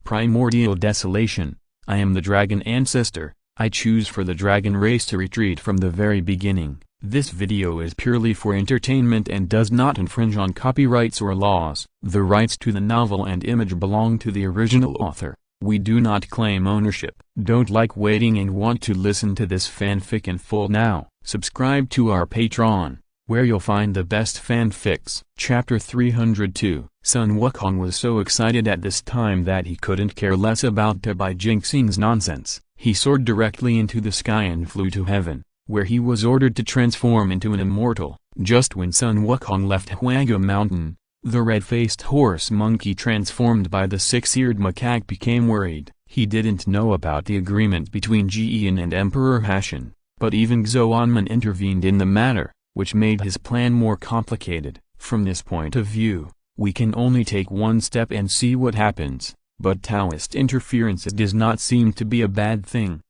Primordial Desolation. I am the Dragon Ancestor. I choose for the dragon race to retreat from the very beginning. This video is purely for entertainment and does not infringe on copyrights or laws. The rights to the novel and image belong to the original author. We do not claim ownership. Don't like waiting and want to listen to this fanfic in full now? Subscribe to our Patreon, where you'll find the best fanfics. Chapter 302. Sun Wukong was so excited at this time that he couldn't care less about Bai Jingxing's nonsense. He soared directly into the sky and flew to heaven, where he was ordered to transform into an immortal. Just when Sun Wukong left Huaga Mountain, the red-faced horse monkey transformed by the six-eared macaque became worried. He didn't know about the agreement between Jiyan and Emperor Hashan, but even Xuanman intervened in the matter, which made his plan more complicated. From this point of view, we can only take one step and see what happens, but Taoist interference does not seem to be a bad thing.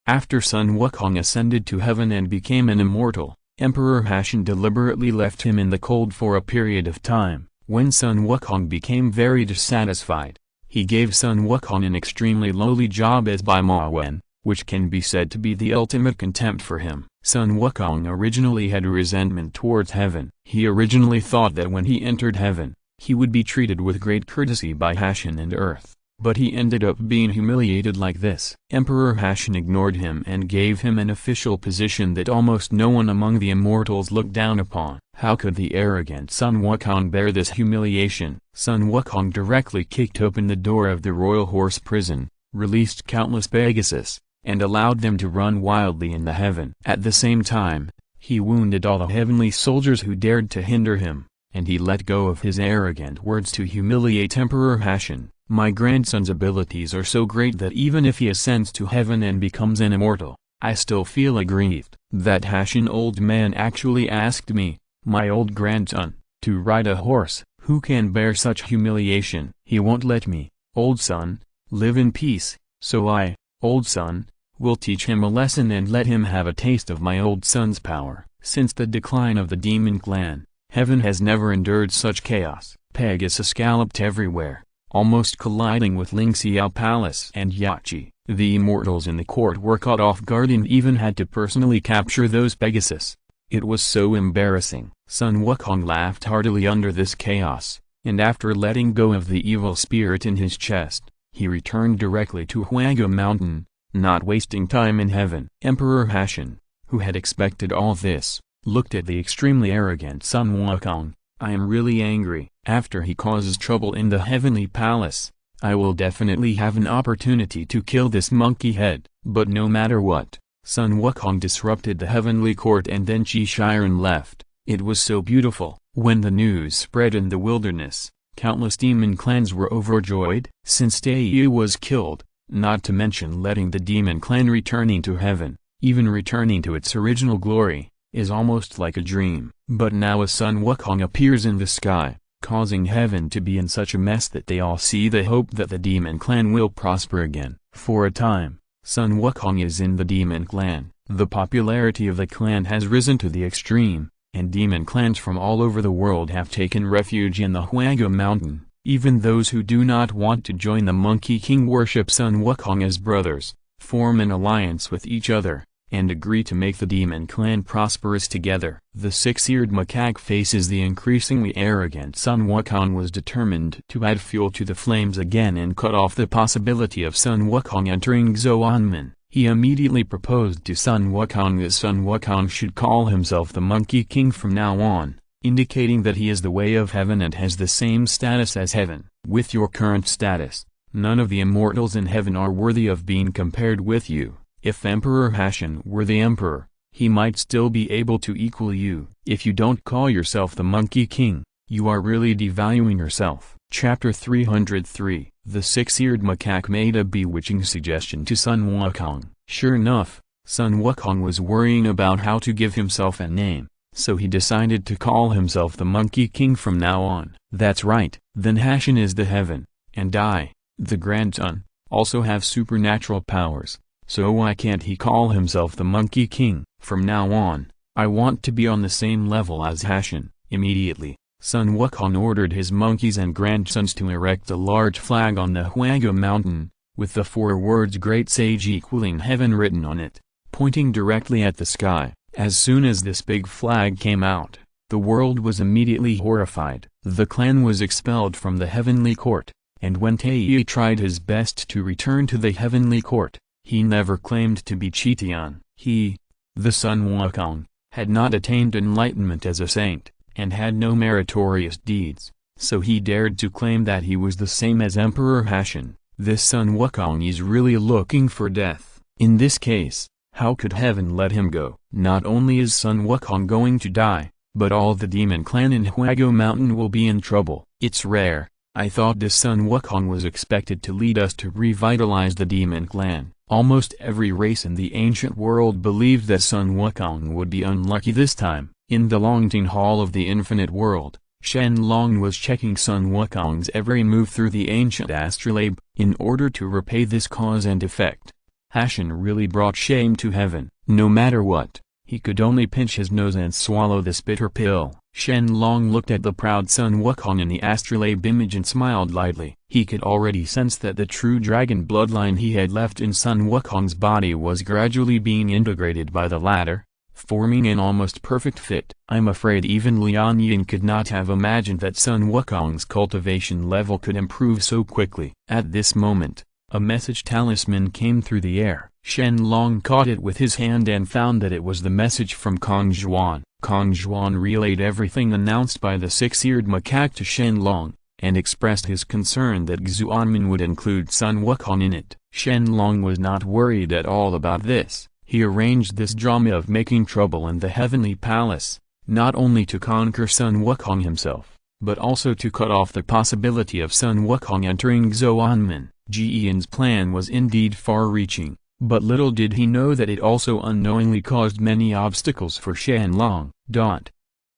After Sun Wukong ascended to heaven and became an immortal, Emperor Hashan deliberately left him in the cold for a period of time. When Sun Wukong became very dissatisfied, he gave Sun Wukong an extremely lowly job as Bai Mawen, which can be said to be the ultimate contempt for him. Sun Wukong originally had resentment towards heaven. He originally thought that when he entered heaven, he would be treated with great courtesy by Hashan and Earth, but he ended up being humiliated like this. Emperor Hashan ignored him and gave him an official position that almost no one among the immortals looked down upon. How could the arrogant Sun Wukong bear this humiliation? Sun Wukong directly kicked open the door of the royal horse prison, released countless Pegasus, and allowed them to run wildly in the heaven. At the same time, he wounded all the heavenly soldiers who dared to hinder him, and he let go of his arrogant words to humiliate Emperor Hashan. My grandson's abilities are so great that even if he ascends to heaven and becomes an immortal, I still feel aggrieved. That Hashan old man actually asked me, my old grandson, to ride a horse. Who can bear such humiliation? He won't let me, old son, live in peace, so I, old son, will teach him a lesson and let him have a taste of my old son's power. Since the decline of the demon clan, heaven has never endured such chaos. Pegasus galloped everywhere, almost colliding with Ling Xiao Palace and Yachi. The immortals in the court were caught off guard and even had to personally capture those Pegasus. It was so embarrassing. Sun Wukong laughed heartily under this chaos, and after letting go of the evil spirit in his chest, he returned directly to Huaga Mountain, not wasting time in heaven. Emperor Hashan, who had expected all this, looked at the extremely arrogant Sun Wukong. I am really angry. After he causes trouble in the heavenly palace, I will definitely have an opportunity to kill this monkey head. But no matter what, Sun Wukong disrupted the heavenly court and then Qi Shiren left. It was so beautiful. When the news spread in the wilderness, countless demon clans were overjoyed. Since Taiyu was killed, not to mention letting the demon clan returning to heaven, even returning to its original glory, is almost like a dream. But now a Sun Wukong appears in the sky, causing heaven to be in such a mess that they all see the hope that the demon clan will prosper again. For a time, Sun Wukong is in the demon clan. The popularity of the clan has risen to the extreme, and demon clans from all over the world have taken refuge in the Huaga Mountain. Even those who do not want to join the Monkey King worship Sun Wukong as brothers, form an alliance with each other, and agree to make the demon clan prosperous together. The six-eared macaque faces the increasingly arrogant Sun Wukong was determined to add fuel to the flames again and cut off the possibility of Sun Wukong entering Xuanman. He immediately proposed to Sun Wukong that Sun Wukong should call himself the Monkey King from now on, indicating that he is the way of heaven and has the same status as heaven. With your current status, none of the immortals in heaven are worthy of being compared with you. If Emperor Hashan were the emperor, he might still be able to equal you. If you don't call yourself the Monkey King, you are really devaluing yourself. Chapter 303. The six-eared macaque made a bewitching suggestion to Sun Wukong. Sure enough, Sun Wukong was worrying about how to give himself a name, so he decided to call himself the Monkey King from now on. That's right. Then Hashan is the heaven, and I, the grandson, also have supernatural powers. So why can't he call himself the Monkey King? From now on, I want to be on the same level as Hashan. Immediately, Sun Wukong ordered his monkeys and grandsons to erect a large flag on the Huago mountain, with the 4 words Great Sage equaling heaven written on it, pointing directly at the sky. As soon as this big flag came out, the world was immediately horrified. The clan was expelled from the heavenly court, and when Taiyi tried his best to return to the heavenly court, he never claimed to be Chitian. He, the Sun Wukong, had not attained enlightenment as a saint, and had no meritorious deeds, so he dared to claim that he was the same as Emperor Hashan. This Sun Wukong is really looking for death. In this case, how could heaven let him go? Not only is Sun Wukong going to die, but all the demon clan in Huago Mountain will be in trouble. It's rare. I thought this Sun Wukong was expected to lead us to revitalize the demon clan. Almost every race in the ancient world believed that Sun Wukong would be unlucky this time. In the Longting Hall of the Infinite World, Shen Long was checking Sun Wukong's every move through the ancient astrolabe, in order to repay this cause and effect. Hashan really brought shame to heaven. No matter what, he could only pinch his nose and swallow this bitter pill. Shen Long looked at the proud Sun Wukong in the astrolabe image and smiled lightly. He could already sense that the true dragon bloodline he had left in Sun Wukong's body was gradually being integrated by the latter, forming an almost perfect fit. I'm afraid even Lian Yin could not have imagined that Sun Wukong's cultivation level could improve so quickly. At this moment, a message talisman came through the air. Shen Long caught it with his hand and found that it was the message from Kong Zhuan. Kong Zhuan relayed everything announced by the 6-eared macaque to Shen Long, and expressed his concern that Xuanmin would include Sun Wukong in it. Shen Long was not worried at all about this. He arranged this drama of making trouble in the heavenly palace, not only to conquer Sun Wukong himself, but also to cut off the possibility of Sun Wukong entering Xuanmin. Jiyan's plan was indeed far-reaching, but little did he know that it also unknowingly caused many obstacles for Shen Long.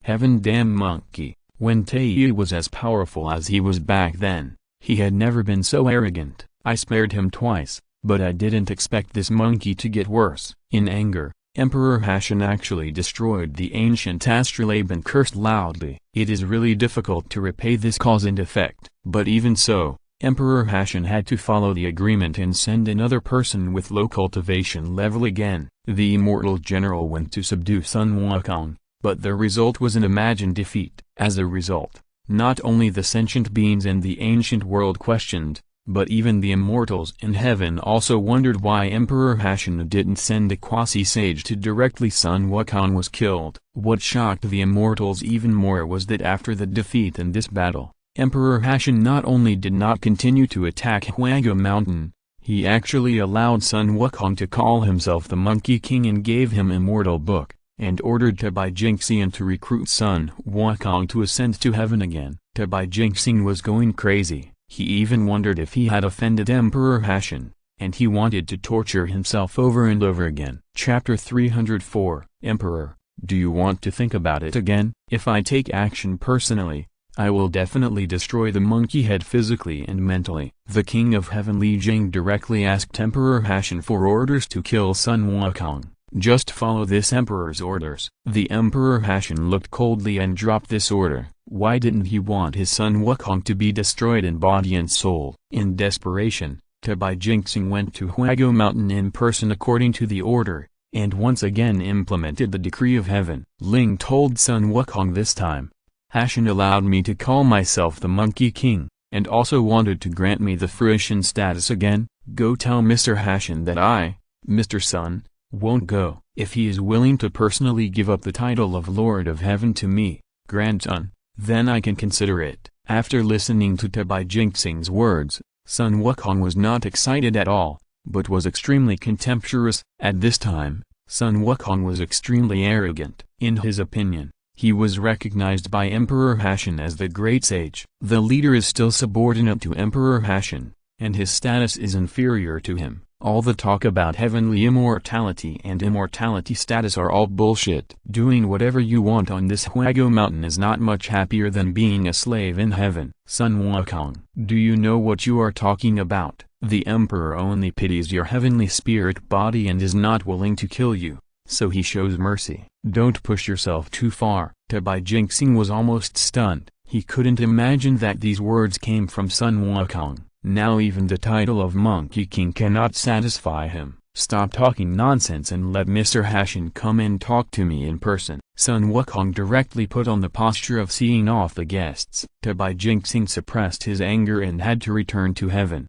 Heaven damn monkey, when Taiyi was as powerful as he was back then, he had never been so arrogant. I spared him twice, but I didn't expect this monkey to get worse. In anger, Emperor Hashan actually destroyed the ancient astrolabe and cursed loudly. It is really difficult to repay this cause and effect, but even so, Emperor Hashan had to follow the agreement and send another person with low cultivation level again. The Immortal General went to subdue Sun Wukong, but the result was an imagined defeat. As a result, not only the sentient beings in the ancient world questioned, but even the immortals in heaven also wondered why Emperor Hashan didn't send a quasi-sage to directly Sun Wukong was killed. What shocked the immortals even more was that after the defeat in this battle, Emperor Hashan not only did not continue to attack Huago Mountain, he actually allowed Sun Wukong to call himself the Monkey King and gave him Immortal Book, and ordered Tabai Jingxian to recruit Sun Wukong to ascend to heaven again. Tabai Jingxian was going crazy. He even wondered if he had offended Emperor Hashan, and he wanted to torture himself over and over again. Chapter 304 Emperor, do you want to think about it again? If I take action personally, I will definitely destroy the monkey head physically and mentally. The King of Heaven Li Jing directly asked Emperor Hashan for orders to kill Sun Wukong. Just follow this emperor's orders. The Emperor Hashan looked coldly and dropped this order. Why didn't he want his son Wukong to be destroyed in body and soul? In desperation, Tabai Jingxing went to Huago Mountain in person according to the order, and once again implemented the decree of heaven. Ling told Sun Wukong this time, Hashan allowed me to call myself the Monkey King, and also wanted to grant me the fruition status again. Go tell Mr. Hashan that I, Mr. Sun, won't go. If he is willing to personally give up the title of Lord of Heaven to me, grandson, then I can consider it. After listening to Tabai Jingxing's words, Sun Wukong was not excited at all, but was extremely contemptuous. At this time, Sun Wukong was extremely arrogant. In his opinion, he was recognized by Emperor Hashan as the Great Sage. The leader is still subordinate to Emperor Hashan, and his status is inferior to him. All the talk about heavenly immortality and immortality status are all bullshit. Doing whatever you want on this Huago Mountain is not much happier than being a slave in heaven. Sun Wukong, do you know what you are talking about? The Emperor only pities your heavenly spirit body and is not willing to kill you, so he shows mercy. Don't push yourself too far. Tabai Jingxing was almost stunned. He couldn't imagine that these words came from Sun Wukong. Now even the title of Monkey King cannot satisfy him. Stop talking nonsense and let Mr. Hashin come and talk to me in person. Sun Wukong directly put on the posture of seeing off the guests. Bai Jingxing suppressed his anger and had to return to heaven.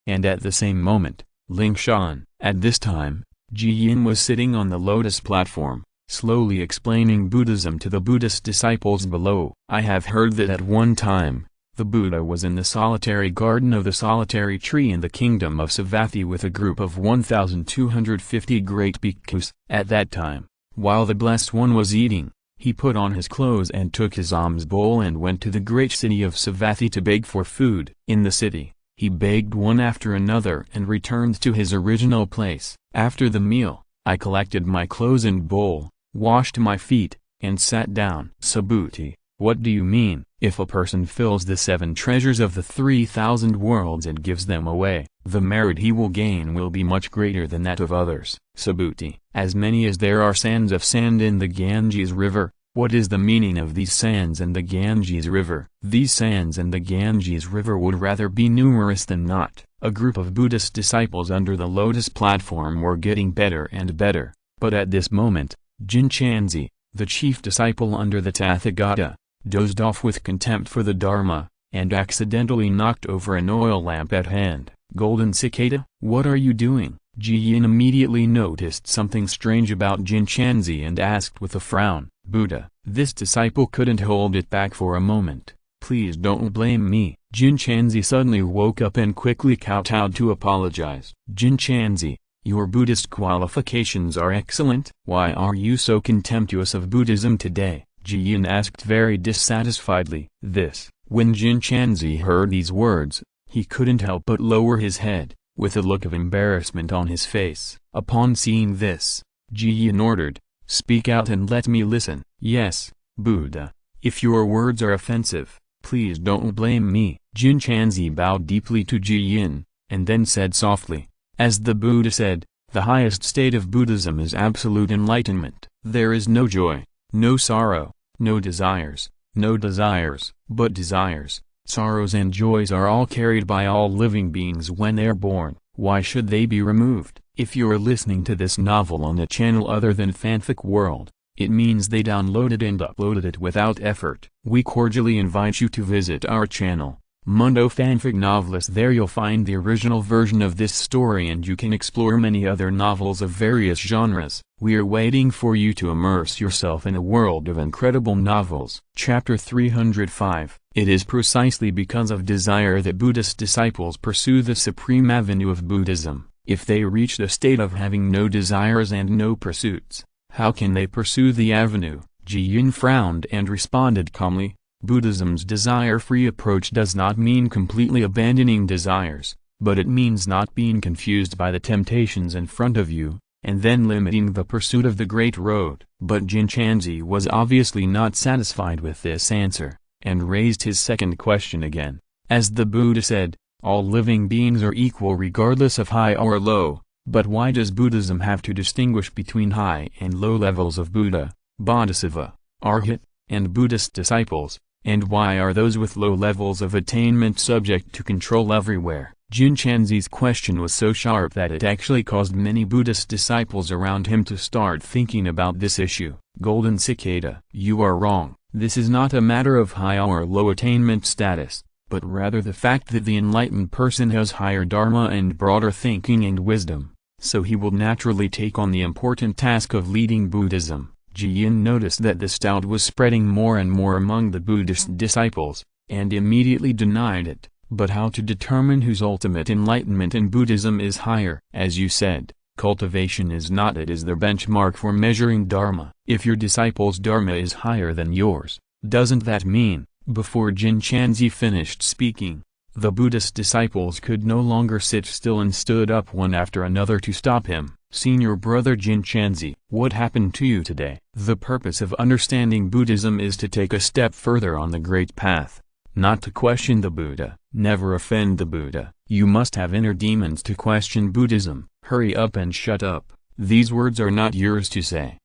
And at the same moment, Ling Shan. At this time, Ji Yin was sitting on the lotus platform, slowly explaining Buddhism to the Buddhist disciples below. I have heard that at one time, the Buddha was in the solitary garden of the solitary tree in the kingdom of Savatthi with a group of 1,250 great bhikkhus. At that time, while the Blessed One was eating, he put on his clothes and took his alms bowl and went to the great city of Savatthi to beg for food. In the city, he begged one after another and returned to his original place. After the meal, I collected my clothes and bowl, washed my feet, and sat down. Subhuti, what do you mean? If a person fills the 7 treasures of the 3,000 worlds and gives them away, the merit he will gain will be much greater than that of others. Subhuti, as many as there are sands of sand in the Ganges River, what is the meaning of these sands and the Ganges River? These sands and the Ganges River would rather be numerous than not. A group of Buddhist disciples under the lotus platform were getting better and better, but at this moment, Jin Chanzi, the chief disciple under the Tathagata, dozed off with contempt for the Dharma, and accidentally knocked over an oil lamp at hand. Golden Cicada, what are you doing? Ji Yin immediately noticed something strange about Jin Chanzi and asked with a frown, Buddha. This disciple couldn't hold it back for a moment. Please don't blame me. Jin Chanzi suddenly woke up and quickly kowtowed to apologize. Jin Chanzi, your Buddhist qualifications are excellent. Why are you so contemptuous of Buddhism today? Ji Yin asked very dissatisfiedly. When Jin Chanzi heard these words, he couldn't help but lower his head, with a look of embarrassment on his face. Upon seeing this, Ji Yin ordered, speak out and let me listen. Yes, Buddha. If your words are offensive, please don't blame me. Jin Chanzi bowed deeply to Ji Yin, and then said softly, as the Buddha said, the highest state of Buddhism is absolute enlightenment. There is no joy, no sorrow, no desires, but desires, sorrows and joys are all carried by all living beings when they are born. Why should they be removed? If you're listening to this novel on a channel other than Fanfic World, it means they downloaded and uploaded it without effort. We cordially invite you to visit our channel, Mundo Fanfic Novelist. There you'll find the original version of this story and you can explore many other novels of various genres. We are waiting for you to immerse yourself in a world of incredible novels. Chapter 305. It is precisely because of desire that Buddhist disciples pursue the supreme avenue of Buddhism. If they reach the state of having no desires and no pursuits, how can they pursue the avenue? Ji Yin frowned and responded calmly, Buddhism's desire-free approach does not mean completely abandoning desires, but it means not being confused by the temptations in front of you, and then limiting the pursuit of the Great Road. But Jin Chanzi was obviously not satisfied with this answer, and raised his second question again. As the Buddha said, all living beings are equal regardless of high or low, but why does Buddhism have to distinguish between high and low levels of Buddha, Bodhisattva, Arhat, and Buddhist disciples, and why are those with low levels of attainment subject to control everywhere? Jin Chanzi's question was so sharp that it actually caused many Buddhist disciples around him to start thinking about this issue. Golden Cicada, you are wrong. This is not a matter of high or low attainment status, but rather the fact that the enlightened person has higher dharma and broader thinking and wisdom, so he will naturally take on the important task of leading Buddhism. Ji Yin noticed that this doubt was spreading more and more among the Buddhist disciples, and immediately denied it. But how to determine whose ultimate enlightenment in Buddhism is higher? As you said, cultivation is not it is the benchmark for measuring dharma. If your disciple's dharma is higher than yours, doesn't that mean, before Jin Chanzi finished speaking, the Buddhist disciples could no longer sit still and stood up one after another to stop him? Senior brother Jin Chanzi, what happened to you today? The purpose of understanding Buddhism is to take a step further on the great path, not to question the Buddha. Never offend the Buddha. You must have inner demons to question Buddhism. Hurry up and shut up. These words are not yours to say.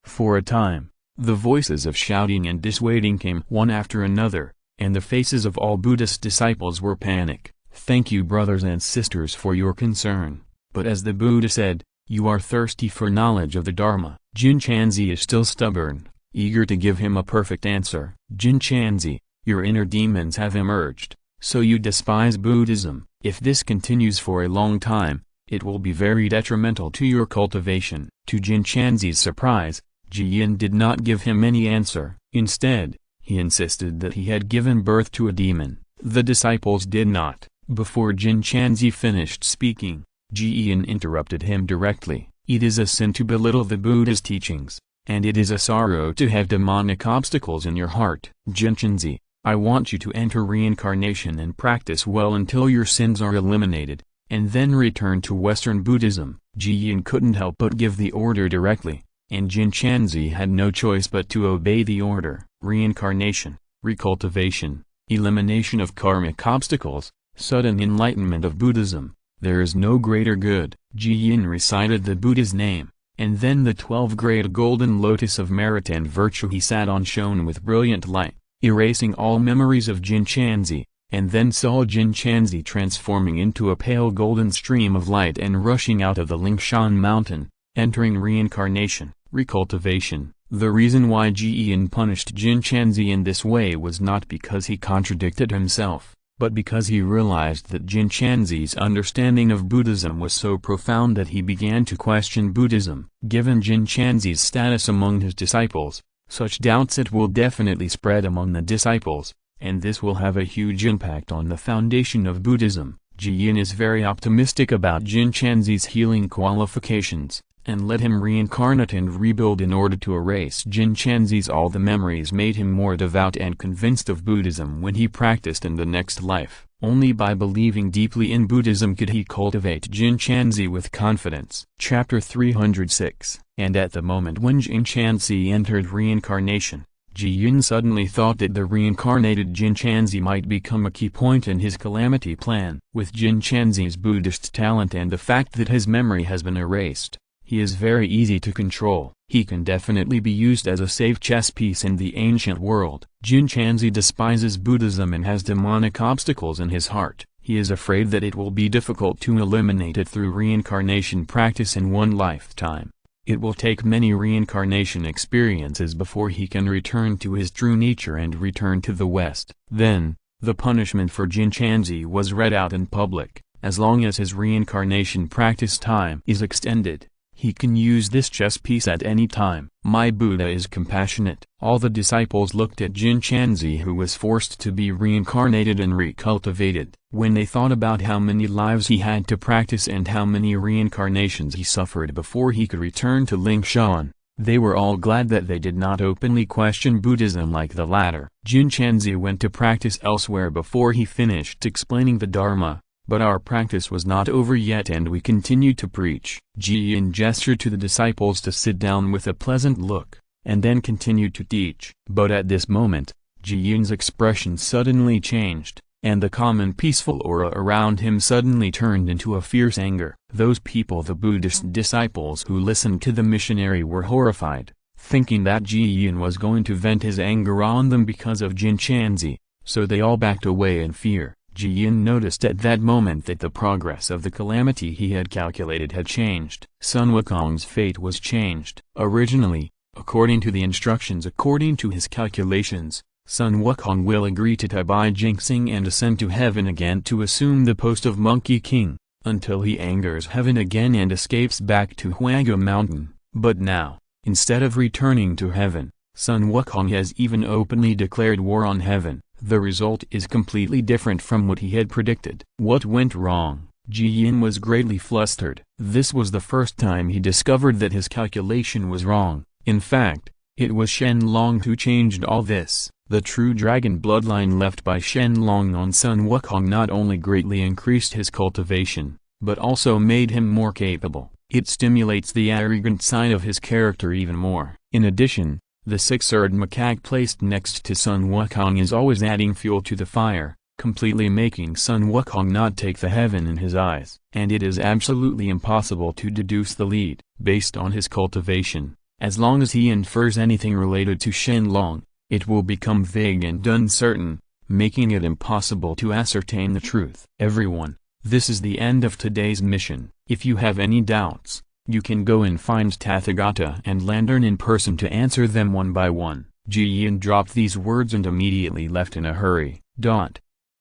For a time, The voices of shouting and dissuading came one after another, and the faces of all Buddhist disciples were panic. "Thank you, brothers and sisters, for your concern, but as the Buddha said, you are thirsty for knowledge of the Dharma." Jin Chanzi is still stubborn, eager to give him a perfect answer. "Jin Chanzi, your inner demons have emerged, so you despise Buddhism. If this continues for a long time, it will be very detrimental to your cultivation." To Jin Chanzi's surprise, Ji Yin did not give him any answer. Instead, he insisted that he had given birth to a demon. The disciples did not. Before Jin Chanzi finished speaking, Ji Yin interrupted him directly. "It is a sin to belittle the Buddha's teachings, and it is a sorrow to have demonic obstacles in your heart. Jin Chanzi, I want you to enter reincarnation and practice well until your sins are eliminated, and then return to Western Buddhism." Ji Yin couldn't help but give the order directly, and Jin Chanzi had no choice but to obey the order. Reincarnation, recultivation, elimination of karmic obstacles, sudden enlightenment of Buddhism. There is no greater good. Ji Yin recited the Buddha's name, and then the 12 great golden lotus of merit and virtue he sat on shone with brilliant light, erasing all memories of Jin Chanzi, and then saw Jin Chanzi transforming into a pale golden stream of light and rushing out of the Lingshan mountain, entering reincarnation, recultivation. The reason why Ji Yin punished Jin Chanzi in this way was not because he contradicted himself, but because he realized that Jin Chanzi's understanding of Buddhism was so profound that he began to question Buddhism. Given Jin Chanzi's status among his disciples, such doubts it will definitely spread among the disciples, and this will have a huge impact on the foundation of Buddhism. Ji Yin is very optimistic about Jin Chanzi's healing qualifications, and let him reincarnate and rebuild in order to erase Jin Chanzi's all the memories made him more devout and convinced of Buddhism when he practiced in the next life. Only by believing deeply in Buddhism could he cultivate Jin Chanzi with confidence. Chapter 306. And at the moment when Jin Chanzi entered reincarnation, Ji Yin suddenly thought that the reincarnated Jin Chanzi might become a key point in his calamity plan. With Jin Chanzi's Buddhist talent and the fact that his memory has been erased, he is very easy to control. He can definitely be used as a safe chess piece in the ancient world. Jin Chanzi despises Buddhism and has demonic obstacles in his heart. He is afraid that it will be difficult to eliminate it through reincarnation practice in one lifetime. It will take many reincarnation experiences before he can return to his true nature and return to the West. Then, the punishment for Jin Chanzi was read out in public. As long as his reincarnation practice time is extended, he can use this chess piece at any time. My Buddha is compassionate. All the disciples looked at Jin Chanzi, who was forced to be reincarnated and recultivated. When they thought about how many lives he had to practice and how many reincarnations he suffered before he could return to Lingshan, they were all glad that they did not openly question Buddhism like the latter. Jin Chanzi went to practice elsewhere before he finished explaining the Dharma. But our practice was not over yet and we continued to preach. Ji Yin gestured to the disciples to sit down with a pleasant look, and then continued to teach. But at this moment, Ji Yin's expression suddenly changed, and the calm and peaceful aura around him suddenly turned into a fierce anger. Those people, the Buddhist disciples who listened to the missionary, were horrified, thinking that Ji Yin was going to vent his anger on them because of Jin Chanzi, so they all backed away in fear. Ji Yin noticed at that moment that the progress of the calamity he had calculated had changed. Sun Wukong's fate was changed. Originally, according to the instructions, according to his calculations, Sun Wukong will agree to Tabai Jinxing and ascend to heaven again to assume the post of Monkey King, until he angers heaven again and escapes back to Huaga Mountain. But now, instead of returning to heaven, Sun Wukong has even openly declared war on heaven. The result is completely different from what he had predicted. What went wrong? Ji Yin was greatly flustered. This was the first time he discovered that his calculation was wrong. In fact, it was Shen Long who changed all this. The true dragon bloodline left by Shen Long on Sun Wukong not only greatly increased his cultivation, but also made him more capable. It stimulates the arrogant side of his character even more. In addition, the six-eared macaque placed next to Sun Wukong is always adding fuel to the fire, completely making Sun Wukong not take the heaven in his eyes. And it is absolutely impossible to deduce the lead. Based on his cultivation, As long as he infers anything related to Shen Long, it will become vague and uncertain, making it impossible to ascertain the truth. Everyone, this is the end of today's mission. If you have any doubts, you can go and find Tathagata and Lantern in person to answer them one by one. Ji Yin dropped these words and immediately left in a hurry.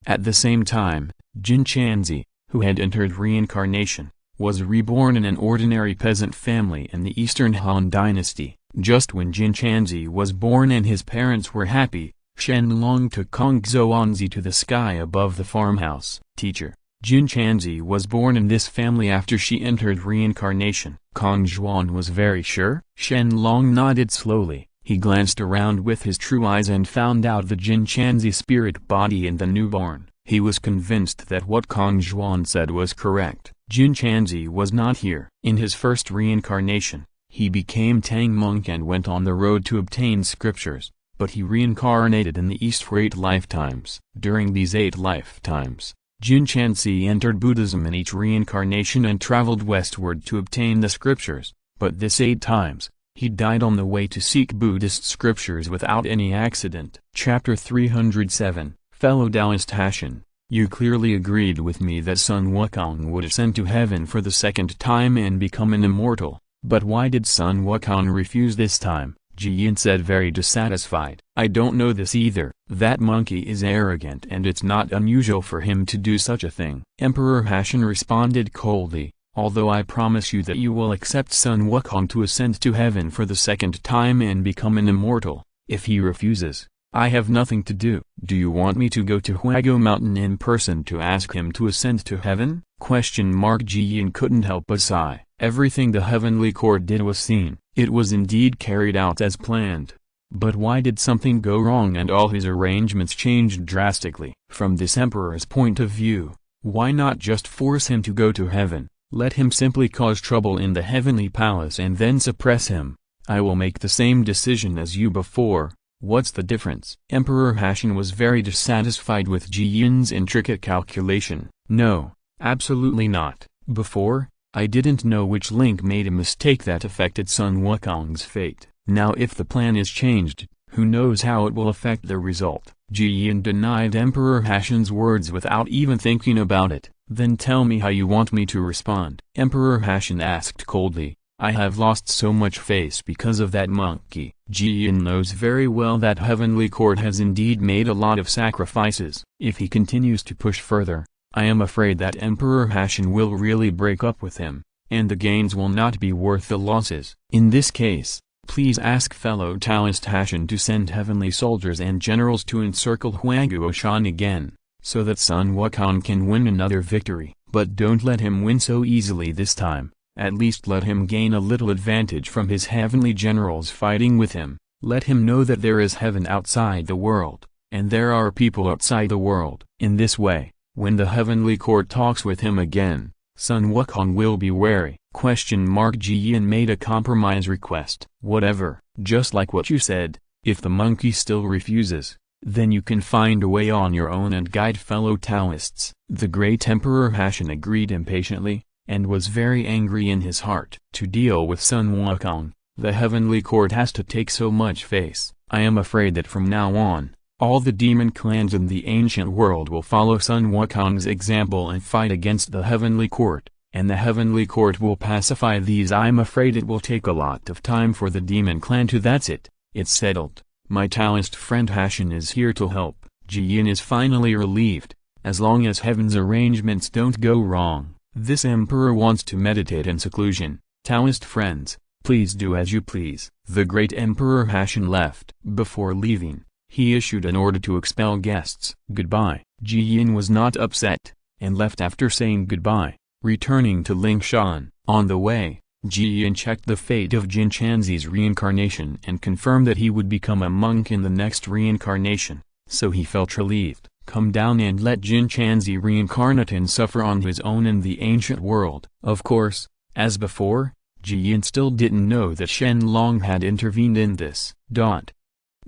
At the same time, Jin Chanzi, who had entered reincarnation, was reborn in an ordinary peasant family in the Eastern Han Dynasty. Just when Jin Chanzi was born and his parents were happy, Shen Long took Kong Xuanzi to the sky above the farmhouse. Teacher, Jin Chanzi was born in this family after she entered reincarnation. Kong Xuan was very sure? Shen Long nodded slowly. He glanced around with his true eyes and found out the Jin Chanzi spirit body in the newborn. He was convinced that what Kong Xuan said was correct. Jin Chanzi was not here. In his first reincarnation, he became Tang monk and went on the road to obtain scriptures, but he reincarnated in the East for 8 lifetimes. During these 8 lifetimes, Jin Chanzi entered Buddhism in each reincarnation and traveled westward to obtain the scriptures, but this 8 times, he died on the way to seek Buddhist scriptures without any accident. Chapter 307, Fellow Taoist Hashan, you clearly agreed with me that Sun Wukong would ascend to heaven for the 2nd time and become an immortal, but why did Sun Wukong refuse this time? Ji Yin said, very dissatisfied. I don't know this either. That monkey is arrogant and it's not unusual for him to do such a thing. Emperor Hashan responded coldly, although I promise you that you will accept Sun Wukong to ascend to heaven for the 2nd time and become an immortal. If he refuses, I have nothing to do. Do you want me to go to Huago Mountain in person to ask him to ascend to heaven? Ji Yin couldn't help but sigh. Everything the heavenly court did was seen. It was indeed carried out as planned. But why did something go wrong and all his arrangements changed drastically? From this emperor's point of view, why not just force him to go to heaven? Let him simply cause trouble in the heavenly palace and then suppress him. I will make the same decision as you before. What's the difference? Emperor Hashan was very dissatisfied with Ji Yin's intricate calculation. No, absolutely not. Before, I didn't know which link made a mistake that affected Sun Wukong's fate. Now if the plan is changed, who knows how it will affect the result? Ji Yin denied Emperor Hashan's words without even thinking about it. Then tell me how you want me to respond. Emperor Hashan asked coldly. I have lost so much face because of that monkey. Ji Yin knows very well that heavenly court has indeed made a lot of sacrifices. If he continues to push further, I am afraid that Emperor Hashan will really break up with him, and the gains will not be worth the losses. In this case, please ask fellow Taoist Hashan to send heavenly soldiers and generals to encircle Huaguo Shan again, so that Sun Wukong can win another victory. But don't let him win so easily this time. At least let him gain a little advantage from his heavenly generals fighting with him. Let him know that there is heaven outside the world, and there are people outside the world. In this way, when the heavenly court talks with him again, Sun Wukong will be wary. Ji Yin made a compromise request. Whatever, just like what you said, if the monkey still refuses, then you can find a way on your own and guide fellow Taoists. The great Emperor Hashan agreed impatiently, and was very angry in his heart. To deal with Sun Wukong, the heavenly court has to take so much face. I am afraid that from now on, all the demon clans in the ancient world will follow Sun Wukong's example and fight against the heavenly court, and the heavenly court will pacify these. I'm afraid it will take a lot of time for the demon clan to. That's it, it's settled. My Taoist friend Hashan is here to help. Ji Yin is finally relieved, as long as heaven's arrangements don't go wrong. This emperor wants to meditate in seclusion. Taoist friends, please do as you please. The great Emperor Hashan left. Before leaving, he issued an order to expel guests. Goodbye. Ji Yin was not upset, and left after saying goodbye, returning to Lingshan. On the way, Ji Yin checked the fate of Jin Chanzi's reincarnation and confirmed that he would become a monk in the next reincarnation, so he felt relieved. Come down and let Jin Chanzi reincarnate and suffer on his own in the ancient world. Of course, as before, Ji Yin still didn't know that Shen Long had intervened in this.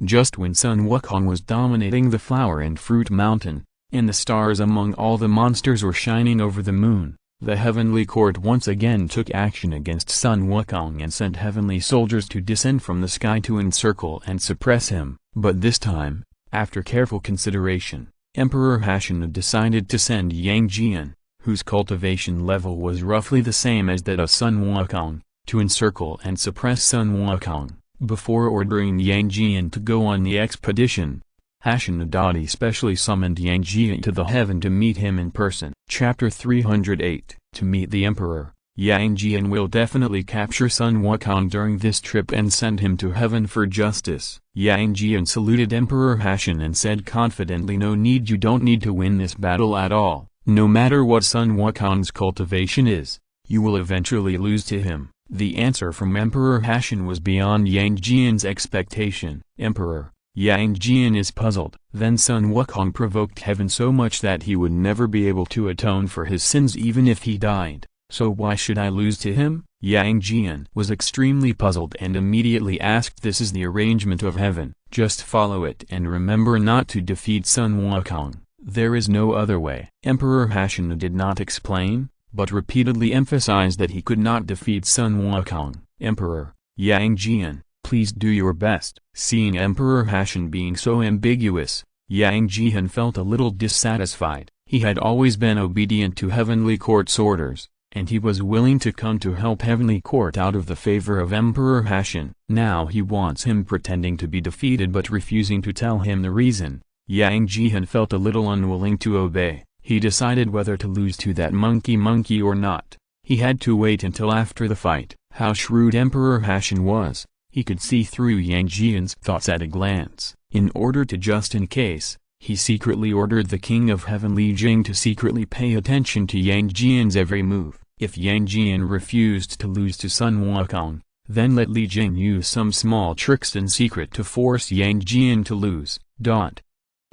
Just when Sun Wukong was dominating the flower and fruit mountain, and the stars among all the monsters were shining over the moon, The heavenly court once again took action against Sun Wukong and sent heavenly soldiers to descend from the sky to encircle and suppress him. But this time, after careful consideration, Emperor Hashan decided to send Yang Jian, whose cultivation level was roughly the same as that of Sun Wukong, to encircle and suppress Sun Wukong. Before ordering Yang Jian to go on the expedition, Hashanadadi specially summoned Yang Jian to the heaven to meet him in person. Chapter 308. To meet the Emperor, Yang Jian will definitely capture Sun Wukong during this trip and send him to heaven for justice. Yang Jian saluted Emperor Hashan and said confidently, "No need, you don't need to win this battle at all. No matter what Sun Wukong's cultivation is, you will eventually lose to him." The answer from Emperor Hashan was beyond Yang Jian's expectation. "Emperor, Yang Jian is puzzled." Then Sun Wukong provoked heaven so much that he would never be able to atone for his sins even if he died. So why should I lose to him? Yang Jian was extremely puzzled and immediately asked, "This is the arrangement of heaven. Just follow it and remember not to defeat Sun Wukong. There is no other way." Emperor Hashan did not explain, but repeatedly emphasized that he could not defeat Sun Wukong. "Emperor, Yang Jian, please do your best." Seeing Emperor Hashan being so ambiguous, Yang Jian felt a little dissatisfied. He had always been obedient to Heavenly Court's orders, and he was willing to come to help Heavenly Court out of the favor of Emperor Hashan. Now he wants him pretending to be defeated but refusing to tell him the reason. Yang Jian felt a little unwilling to obey. He decided whether to lose to that monkey or not. He had to wait until after the fight. How shrewd Emperor Hashan was! He could see through Yang Jian's thoughts at a glance. In order to just in case, he secretly ordered the King of Heaven Li Jing to secretly pay attention to Yang Jian's every move. If Yang Jian refused to lose to Sun Wukong, then let Li Jing use some small tricks in secret to force Yang Jian to lose.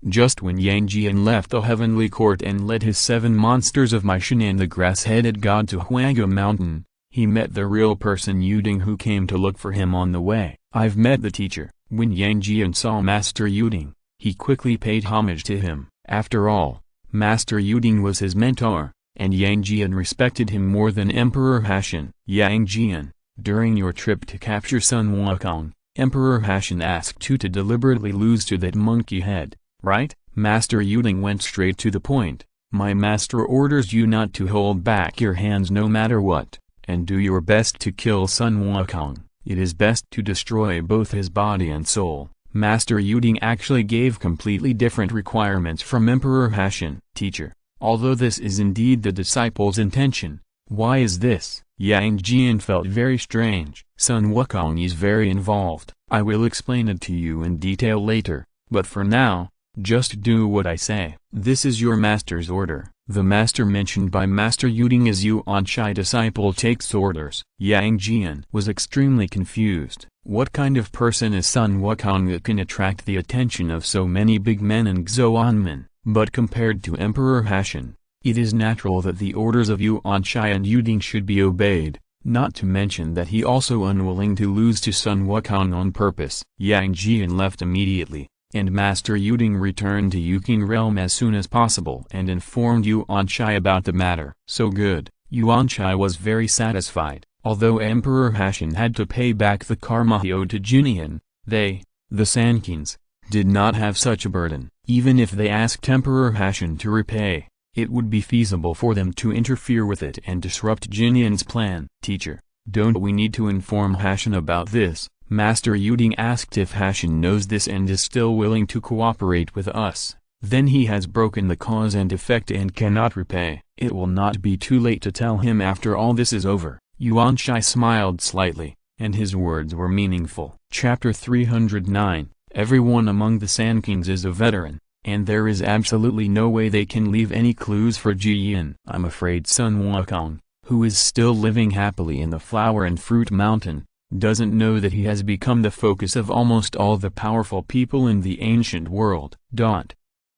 Just when Yang Jian left the heavenly court and led his 7 monsters of Shen and the grass-headed god to Huaga Mountain, he met the real person Yuding, who came to look for him on the way. "I've met the teacher." When Yang Jian saw Master Yuding, he quickly paid homage to him. After all, Master Yuding was his mentor, and Yang Jian respected him more than Emperor Hashan. "Yang Jian, during your trip to capture Sun Wukong, Emperor Hashan asked you to deliberately lose to that monkey head, right?" Master Yuding went straight to the point. "My master orders you not to hold back your hands no matter what, and do your best to kill Sun Wukong. It is best to destroy both his body and soul." Master Yuding actually gave completely different requirements from Emperor Hashan. "Teacher, although this is indeed the disciple's intention, why is this?" Yang Jian felt very strange. "Sun Wukong is very involved. I will explain it to you in detail later, but for now, just do what I say. This is your master's order." The master mentioned by Master Yuding as Yuanshai disciple takes orders. Yang Jian was extremely confused. What kind of person is Sun Wukong that can attract the attention of so many big men and Xuanmen? But compared to Emperor Hashan, it is natural that the orders of Yuanshai and Yuding should be obeyed, not to mention that he also unwilling to lose to Sun Wukong on purpose. Yang Jian left immediately, and Master Yuding returned to Yuqing realm as soon as possible and informed Yuanshai about the matter. "So good." Yuanshai was very satisfied. Although Emperor Hashan had to pay back the karma he owed to Jinian, they, the Sanqings, did not have such a burden. Even if they asked Emperor Hashan to repay, it would be feasible for them to interfere with it and disrupt Jinian's plan. "Teacher, don't we need to inform Hashan about this?" Master Yuding asked. "If Hashan knows this and is still willing to cooperate with us, then he has broken the cause and effect and cannot repay. It will not be too late to tell him after all this is over." Yuanshai smiled slightly, and his words were meaningful. Chapter 309. Everyone among the Sanqings is a veteran, and there is absolutely no way they can leave any clues for Jiyan. "I'm afraid Sun Wukong, who is still living happily in the Flower and Fruit Mountain, doesn't know that he has become the focus of almost all the powerful people in the ancient world."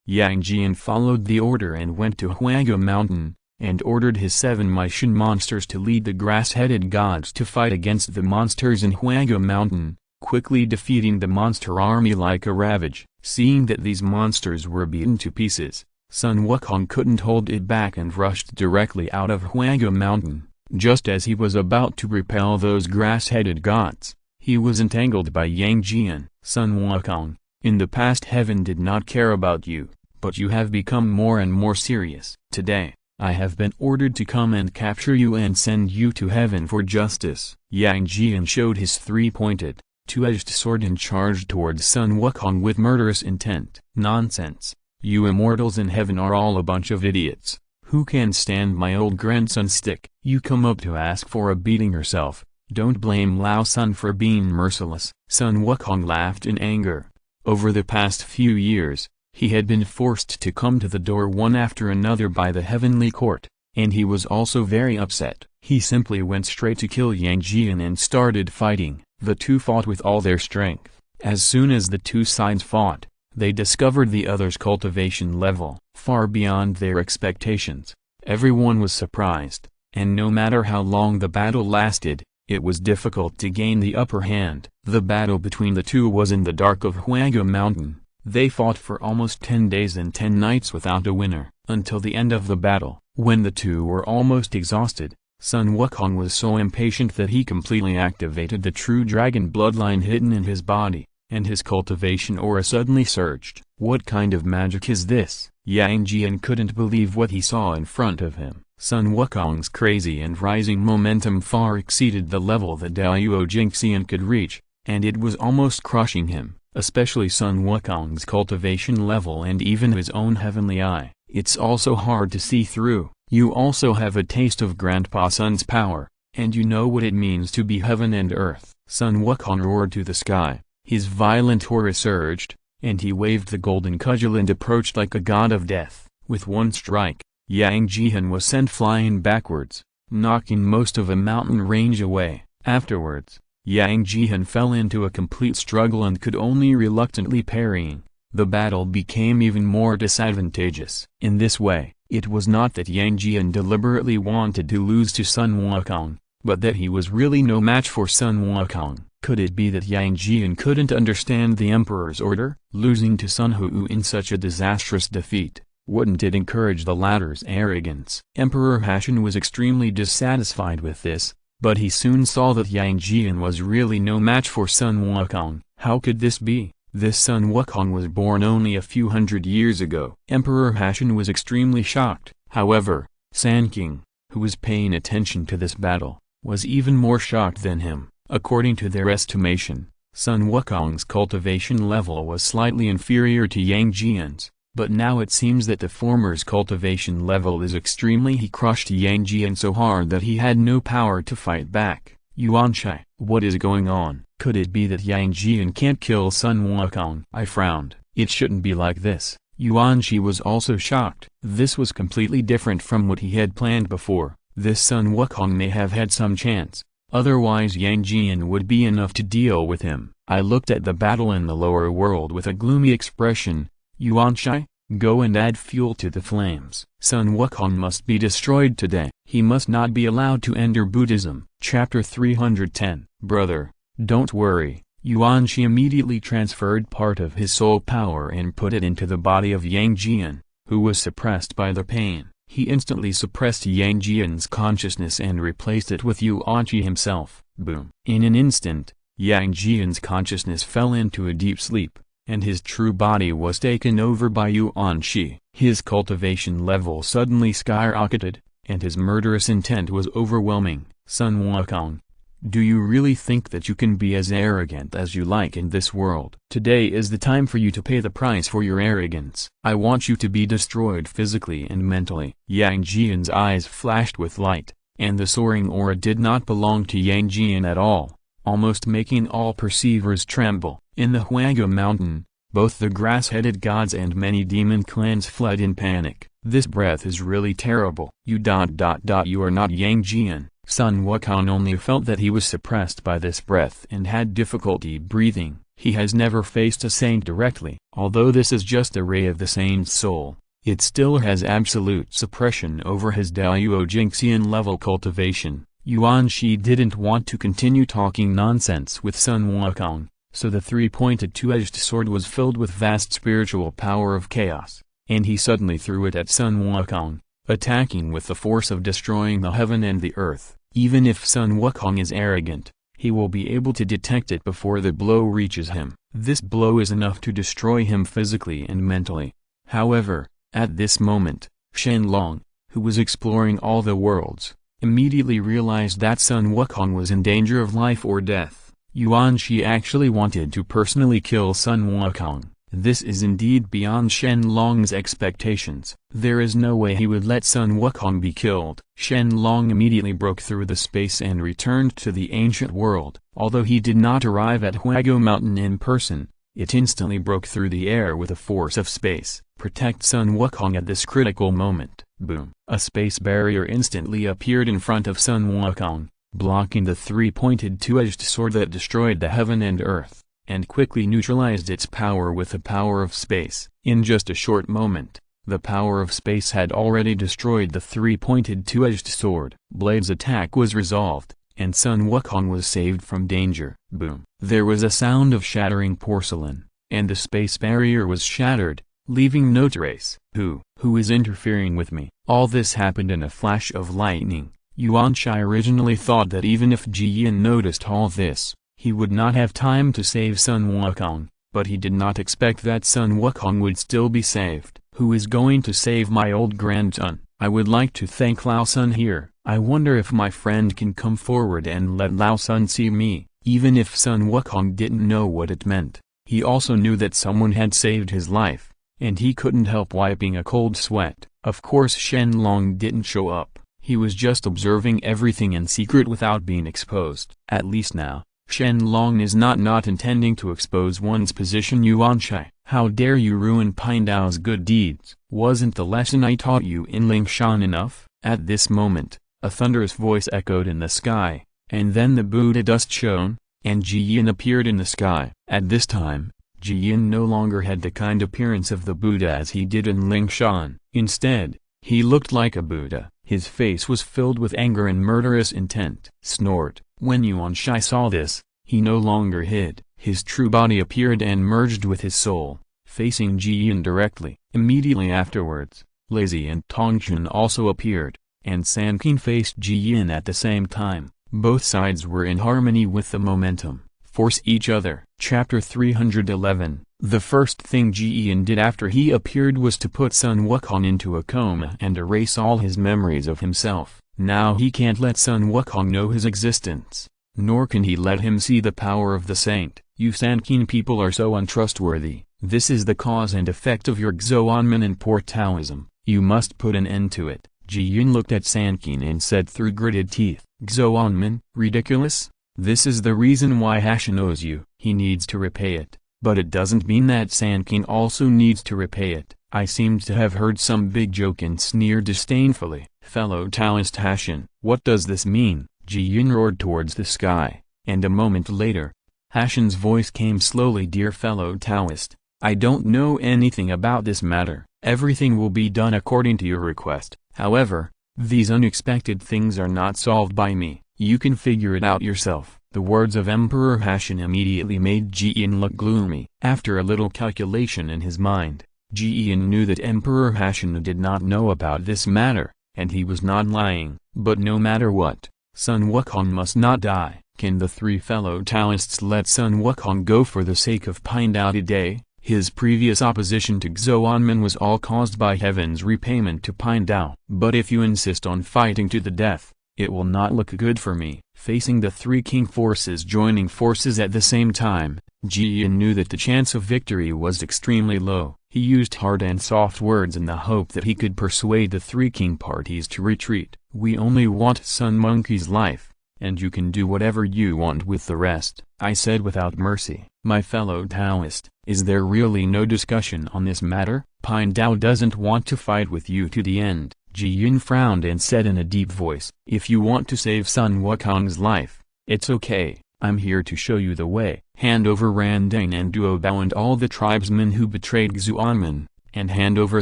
Yang Jian followed the order and went to Huaga Mountain, and ordered his 7 Shen monsters to lead the grass-headed gods to fight against the monsters in Huaga Mountain, quickly defeating the monster army like a ravage. Seeing that these monsters were beaten to pieces, Sun Wukong couldn't hold it back and rushed directly out of Huanghe Mountain. Just as he was about to repel those grass-headed gods, he was entangled by Yang Jian. Sun Wukong, in the past heaven did not care about you, but you have become more and more serious. Today, I have been ordered to come and capture you and send you to heaven for justice. Yang Jian showed his three-pointed, two-edged sword and charged towards Sun Wukong with murderous intent. Nonsense! You immortals in heaven are all a bunch of idiots. Who can stand my old grandson's stick? You come up to ask for a beating yourself. Don't blame Lao Sun for being merciless. Sun Wukong laughed in anger. Over the past few years, he had been forced to come to the door one after another by the heavenly court, and he was also very upset. He simply went straight to kill Yang Jian and started fighting. The two fought with all their strength. As soon as the two sides fought, they discovered the other's cultivation level far beyond their expectations. Everyone was surprised, and no matter how long the battle lasted, it was difficult to gain the upper hand. The battle between the two was in the dark of Huanghe Mountain. They fought for almost 10 days and 10 nights without a winner, until the end of the battle. When the two were almost exhausted, Sun Wukong was so impatient that he completely activated the true dragon bloodline hidden in his body, and his cultivation aura suddenly surged. What kind of magic is this? Yang Jian couldn't believe what he saw in front of him. Sun Wukong's crazy and rising momentum far exceeded the level that Luo Jingxian could reach, and it was almost crushing him, especially Sun Wukong's cultivation level and even his own heavenly eye. It's also hard to see through. You also have a taste of Grandpa Sun's power, and you know what it means to be heaven and earth. Sun Wukong roared to the sky. His violent aura surged, and he waved the golden cudgel and approached like a god of death. With one strike, Yang Jian was sent flying backwards, knocking most of a mountain range away. Afterwards, Yang Jian fell into a complete struggle and could only reluctantly parrying. The battle became even more disadvantageous. In this way, it was not that Yang Jian deliberately wanted to lose to Sun Wukong, but that he was really no match for Sun Wukong. Could it be that Yang Jian couldn't understand the emperor's order? Losing to Sun Hu in such a disastrous defeat, wouldn't it encourage the latter's arrogance? Emperor Hashan was extremely dissatisfied with this, but he soon saw that Yang Jian was really no match for Sun Wukong. How could this be? This Sun Wukong was born only a few hundred years ago. Emperor Hashan was extremely shocked. However, Sanqing, who was paying attention to this battle, was even more shocked than him. According to their estimation, Sun Wukong's cultivation level was slightly inferior to Yang Jian's, but now it seems that the former's cultivation level is extremely. He crushed Yang Jian so hard that he had no power to fight back. Yuanshai, what is going on? Could it be that Yang Jian can't kill Sun Wukong? I frowned. It shouldn't be like this. Yuanshi was also shocked. This was completely different from what he had planned before. This Sun Wukong may have had some chance. Otherwise Yang Jian would be enough to deal with him. I looked at the battle in the lower world with a gloomy expression. Yuanshai, go and add fuel to the flames. Sun Wukong must be destroyed today. He must not be allowed to enter Buddhism. Chapter 310. Brother, don't worry. Yuanshi immediately transferred part of his soul power and put it into the body of Yang Jian, who was suppressed by the pain. He instantly suppressed Yang Jian's consciousness and replaced it with Yuanshi himself. Boom. In an instant, Yang Jian's consciousness fell into a deep sleep, and his true body was taken over by Yuanshi. His cultivation level suddenly skyrocketed, and his murderous intent was overwhelming. Sun Wukong, do you really think that you can be as arrogant as you like in this world? Today is the time for you to pay the price for your arrogance. I want you to be destroyed physically and mentally. Yang Jian's eyes flashed with light, and the soaring aura did not belong to Yang Jian at all, almost making all perceivers tremble. In the Huanghe Mountain, both the grass-headed gods and many demon clans fled in panic. This breath is really terrible. You are not Yang Jian. Sun Wukong only felt that he was suppressed by this breath and had difficulty breathing. He has never faced a saint directly. Although this is just a ray of the saint's soul, it still has absolute suppression over his Luo Jingxian level cultivation. Yuanshi didn't want to continue talking nonsense with Sun Wukong, so the three-pointed two-edged sword was filled with vast spiritual power of chaos. and he suddenly threw it at Sun Wukong, attacking with the force of destroying the heaven and the earth. Even if Sun Wukong is arrogant, he will be able to detect it before the blow reaches him. This blow is enough to destroy him physically and mentally. However, at this moment, Shen Long, who was exploring all the worlds, immediately realized that Sun Wukong was in danger of life or death. Yuan Shi actually wanted to personally kill Sun Wukong. This is indeed beyond Shen Long's expectations. There is no way he would let Sun Wukong be killed. Shen Long immediately broke through the space and returned to the ancient world. Although he did not arrive at Huago Mountain in person, it instantly broke through the air with the force of space. Protect Sun Wukong at this critical moment. Boom! A space barrier instantly appeared in front of Sun Wukong, blocking the three-pointed two-edged sword that destroyed the heaven and earth, and quickly neutralized its power with the power of space. In just a short moment, the power of space had already destroyed the three-pointed two-edged sword. Blade's attack was resolved, and Sun Wukong was saved from danger. Boom! There was a sound of shattering porcelain, and the space barrier was shattered, leaving no trace. Who is interfering with me? All this happened in a flash of lightning. Yuan Shi originally thought that even if Ji Yin noticed all this, he would not have time to save Sun Wukong, but he did not expect that Sun Wukong would still be saved. Who is going to save my old grandson? I would like to thank Lao Sun here. I wonder if my friend can come forward and let Lao Sun see me. Even if Sun Wukong didn't know what it meant, he also knew that someone had saved his life, and he couldn't help wiping a cold sweat. Of course Shen Long didn't show up. He was just observing everything in secret without being exposed. At least now, Shen Long is not intending to expose one's position. Yuan Shi, how dare you ruin Pindao's good deeds? Wasn't the lesson I taught you in Lingshan enough? At this moment, a thunderous voice echoed in the sky, and then the Buddha dust shone, and Ji Yin appeared in the sky. At this time, Ji Yin no longer had the kind appearance of the Buddha as he did in Lingshan. Instead, he looked like a Buddha. His face was filled with anger and murderous intent. Snort! When Yuan Shi saw this, he no longer hid. His true body appeared and merged with his soul, facing Ji Yin directly. Immediately afterwards, Lazy and Tongshan also appeared, and Sanqing faced Ji Yin at the same time. Both sides were in harmony with the momentum. Force each other. Chapter 311. The first thing Ji Yin did after he appeared was to put Sun Wukong into a coma and erase all his memories of himself. Now he can't let Sun Wukong know his existence, nor can he let him see the power of the saint. You Sanqing people are so untrustworthy. This is the cause and effect of your Xuanmen and poor Taoism. You must put an end to it. Ji Yin looked at Sanqing and said through gritted teeth, Xuanmen, ridiculous? This is the reason why Hashan owes you. He needs to repay it, but it doesn't mean that Sanqing also needs to repay it. I seemed to have heard some big joke and sneered disdainfully. Fellow Taoist Hashan, what does this mean? Ji Yin roared towards the sky, and a moment later, Hashan's voice came slowly. Dear fellow Taoist, I don't know anything about this matter. Everything will be done according to your request. However, these unexpected things are not solved by me. You can figure it out yourself. The words of Emperor Hashan immediately made Ji Yin look gloomy. After a little calculation in his mind, Ji Yin knew that Emperor Hashan did not know about this matter, and he was not lying. But no matter what, Sun Wukong must not die. Can the three fellow Taoists let Sun Wukong go for the sake of Pindao today? His previous opposition to Xuanmen was all caused by heaven's repayment to Pindao. But if you insist on fighting to the death, it will not look good for me. Facing the three king forces joining forces at the same time, Ji Yin knew that the chance of victory was extremely low. He used hard and soft words in the hope that he could persuade the three king parties to retreat. We only want Sun Monkey's life, and you can do whatever you want with the rest, I said without mercy. My fellow Taoist, is there really no discussion on this matter? Pindao doesn't want to fight with you to the end. Ji Yin frowned and said in a deep voice, if you want to save Sun Wukong's life, it's okay, I'm here to show you the way. Hand over Randang and Duobao and all the tribesmen who betrayed Xuanmen, and hand over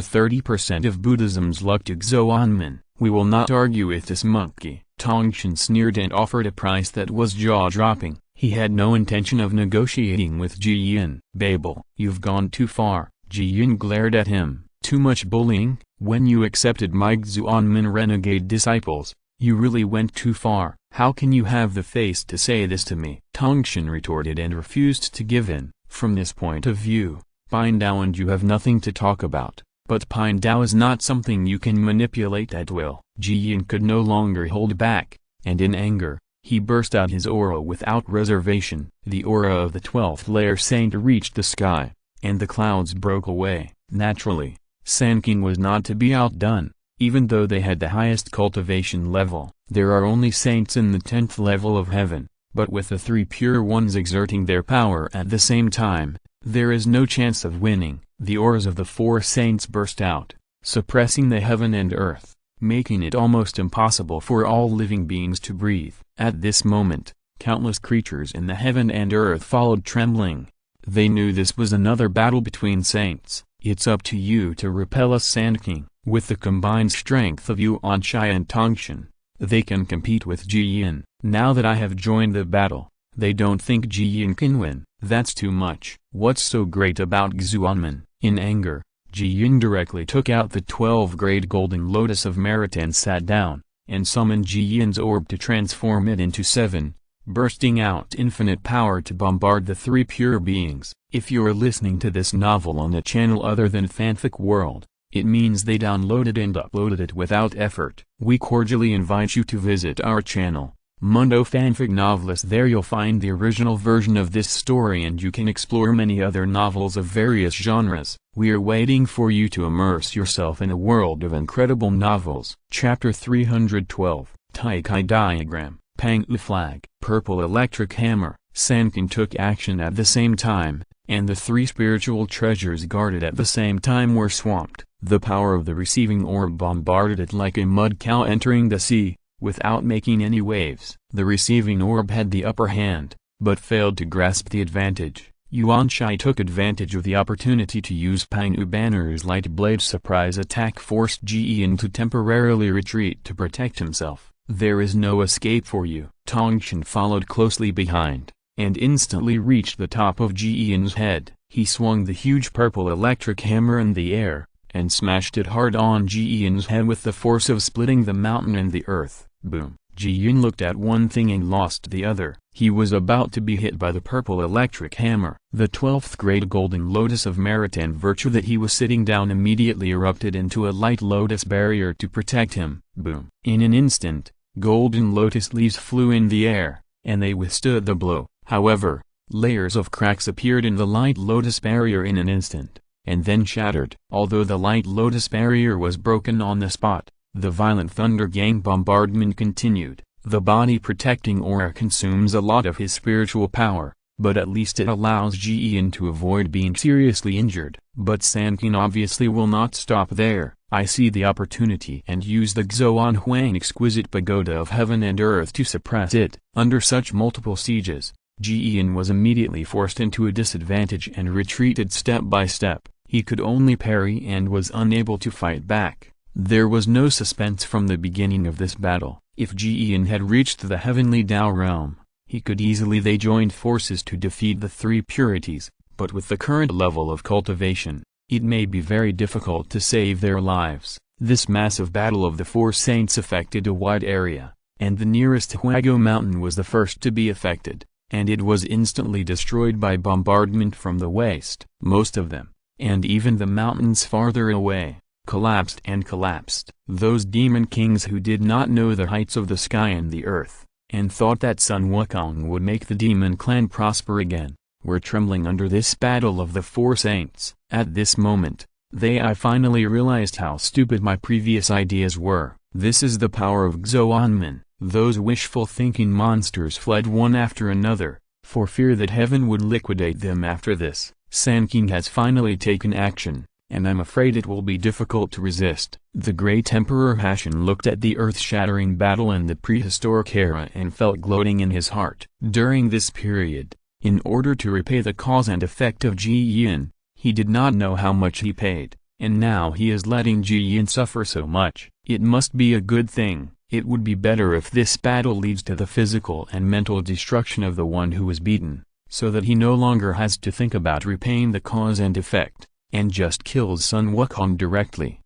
30% of Buddhism's luck to Xuanmen. We will not argue with this monkey. Tongshan sneered and offered a price that was jaw-dropping. He had no intention of negotiating with Ji Yin. Babel, you've gone too far. Ji Yin glared at him, Too much bullying? When you accepted my Xuanmin renegade disciples, you really went too far. How can you have the face to say this to me? Tongshan retorted and refused to give in. From this point of view, Pine Dao and you have nothing to talk about. But Pine Dao is not something you can manipulate at will. Ji Yin could no longer hold back, and in anger, he burst out his aura without reservation. The aura of the 12th layer saint reached the sky, and the clouds broke away. Naturally, Sanqing was not to be outdone, even though they had the highest cultivation level. There are only saints in the 10th level of heaven, but with the 3 pure ones exerting their power at the same time, there is no chance of winning. The auras of the 4 saints burst out, suppressing the heaven and earth, making it almost impossible for all living beings to breathe. At this moment, countless creatures in the heaven and earth followed trembling. They knew this was another battle between saints. It's up to you to repel us, Sanqing. With the combined strength of Yuanshai and Tongshan, they can compete with Ji Yin. Now that I have joined the battle, they don't think Ji Yin can win. That's too much. What's so great about Xuanmin? In anger, Ji Yin directly took out the 12-grade golden lotus of merit and sat down, and summoned Ji Yin's orb to transform it into 7, bursting out infinite power to bombard the 3 pure beings. If you're listening to this novel on a channel other than Fanfic World, it means they downloaded and uploaded it without effort. We cordially invite you to visit our channel, Mundo Fanfic Novelist. There you'll find the original version of this story and you can explore many other novels of various genres. We are waiting for you to immerse yourself in a world of incredible novels. Chapter 312, Taikai Diagram, Pang-U Flag, Purple Electric Hammer. Sanqing took action at the same time, and the 3 spiritual treasures guarded at the same time were swamped. The power of the receiving orb bombarded it like a mud cow entering the sea, without making any waves. The receiving orb had the upper hand, but failed to grasp the advantage. Yuanshai took advantage of the opportunity to use Pang-U Banner's Light Blade surprise attack, forced Ji Yin to temporarily retreat to protect himself. There is no escape for you. Tongshan followed closely behind, and instantly reached the top of Ji Yin's head. He swung the huge purple electric hammer in the air, and smashed it hard on Ji Yin's head with the force of splitting the mountain and the earth. Boom! Ji Yin looked at one thing and lost the other. He was about to be hit by the purple electric hammer. The 12th grade golden lotus of merit and virtue that he was sitting down immediately erupted into a light lotus barrier to protect him. Boom! In an instant, golden lotus leaves flew in the air, and they withstood the blow. However, layers of cracks appeared in the light lotus barrier in an instant, and then shattered. Although the light lotus barrier was broken on the spot, the violent Thunder Gang bombardment continued. The body protecting aura consumes a lot of his spiritual power, but at least it allows Ji Yin to avoid being seriously injured. But Sanqing obviously will not stop there. I see the opportunity and use the Xuan Huang exquisite pagoda of heaven and earth to suppress it. Under such multiple sieges, Ji Yin was immediately forced into a disadvantage and retreated step by step. He could only parry and was unable to fight back. There was no suspense from the beginning of this battle. If Ji Yin had reached the heavenly Dao realm, he could easily they joined forces to defeat the 3 purities, but with the current level of cultivation, it may be very difficult to save their lives. This massive battle of the 4 saints affected a wide area, and the nearest Huago mountain was the first to be affected, and it was instantly destroyed by bombardment from the west. Most of them, and even the mountains farther away, collapsed and collapsed. Those demon kings who did not know the heights of the sky and the earth, and thought that Sun Wukong would make the demon clan prosper again, were trembling under this battle of the 4 saints. At this moment, I finally realized how stupid my previous ideas were. This is the power of Xuanmin. Those wishful thinking monsters fled one after another, for fear that heaven would liquidate them after this. Sanqing has finally taken action, and I'm afraid it will be difficult to resist. The Great Emperor Hashan looked at the earth-shattering battle in the prehistoric era and felt gloating in his heart. During this period, in order to repay the cause and effect of Ji Yin, he did not know how much he paid, and now he is letting Ji Yin suffer so much. It must be a good thing. It would be better if this battle leads to the physical and mental destruction of the one who was beaten, so that he no longer has to think about repaying the cause and effect. and just kills Sun Wukong directly.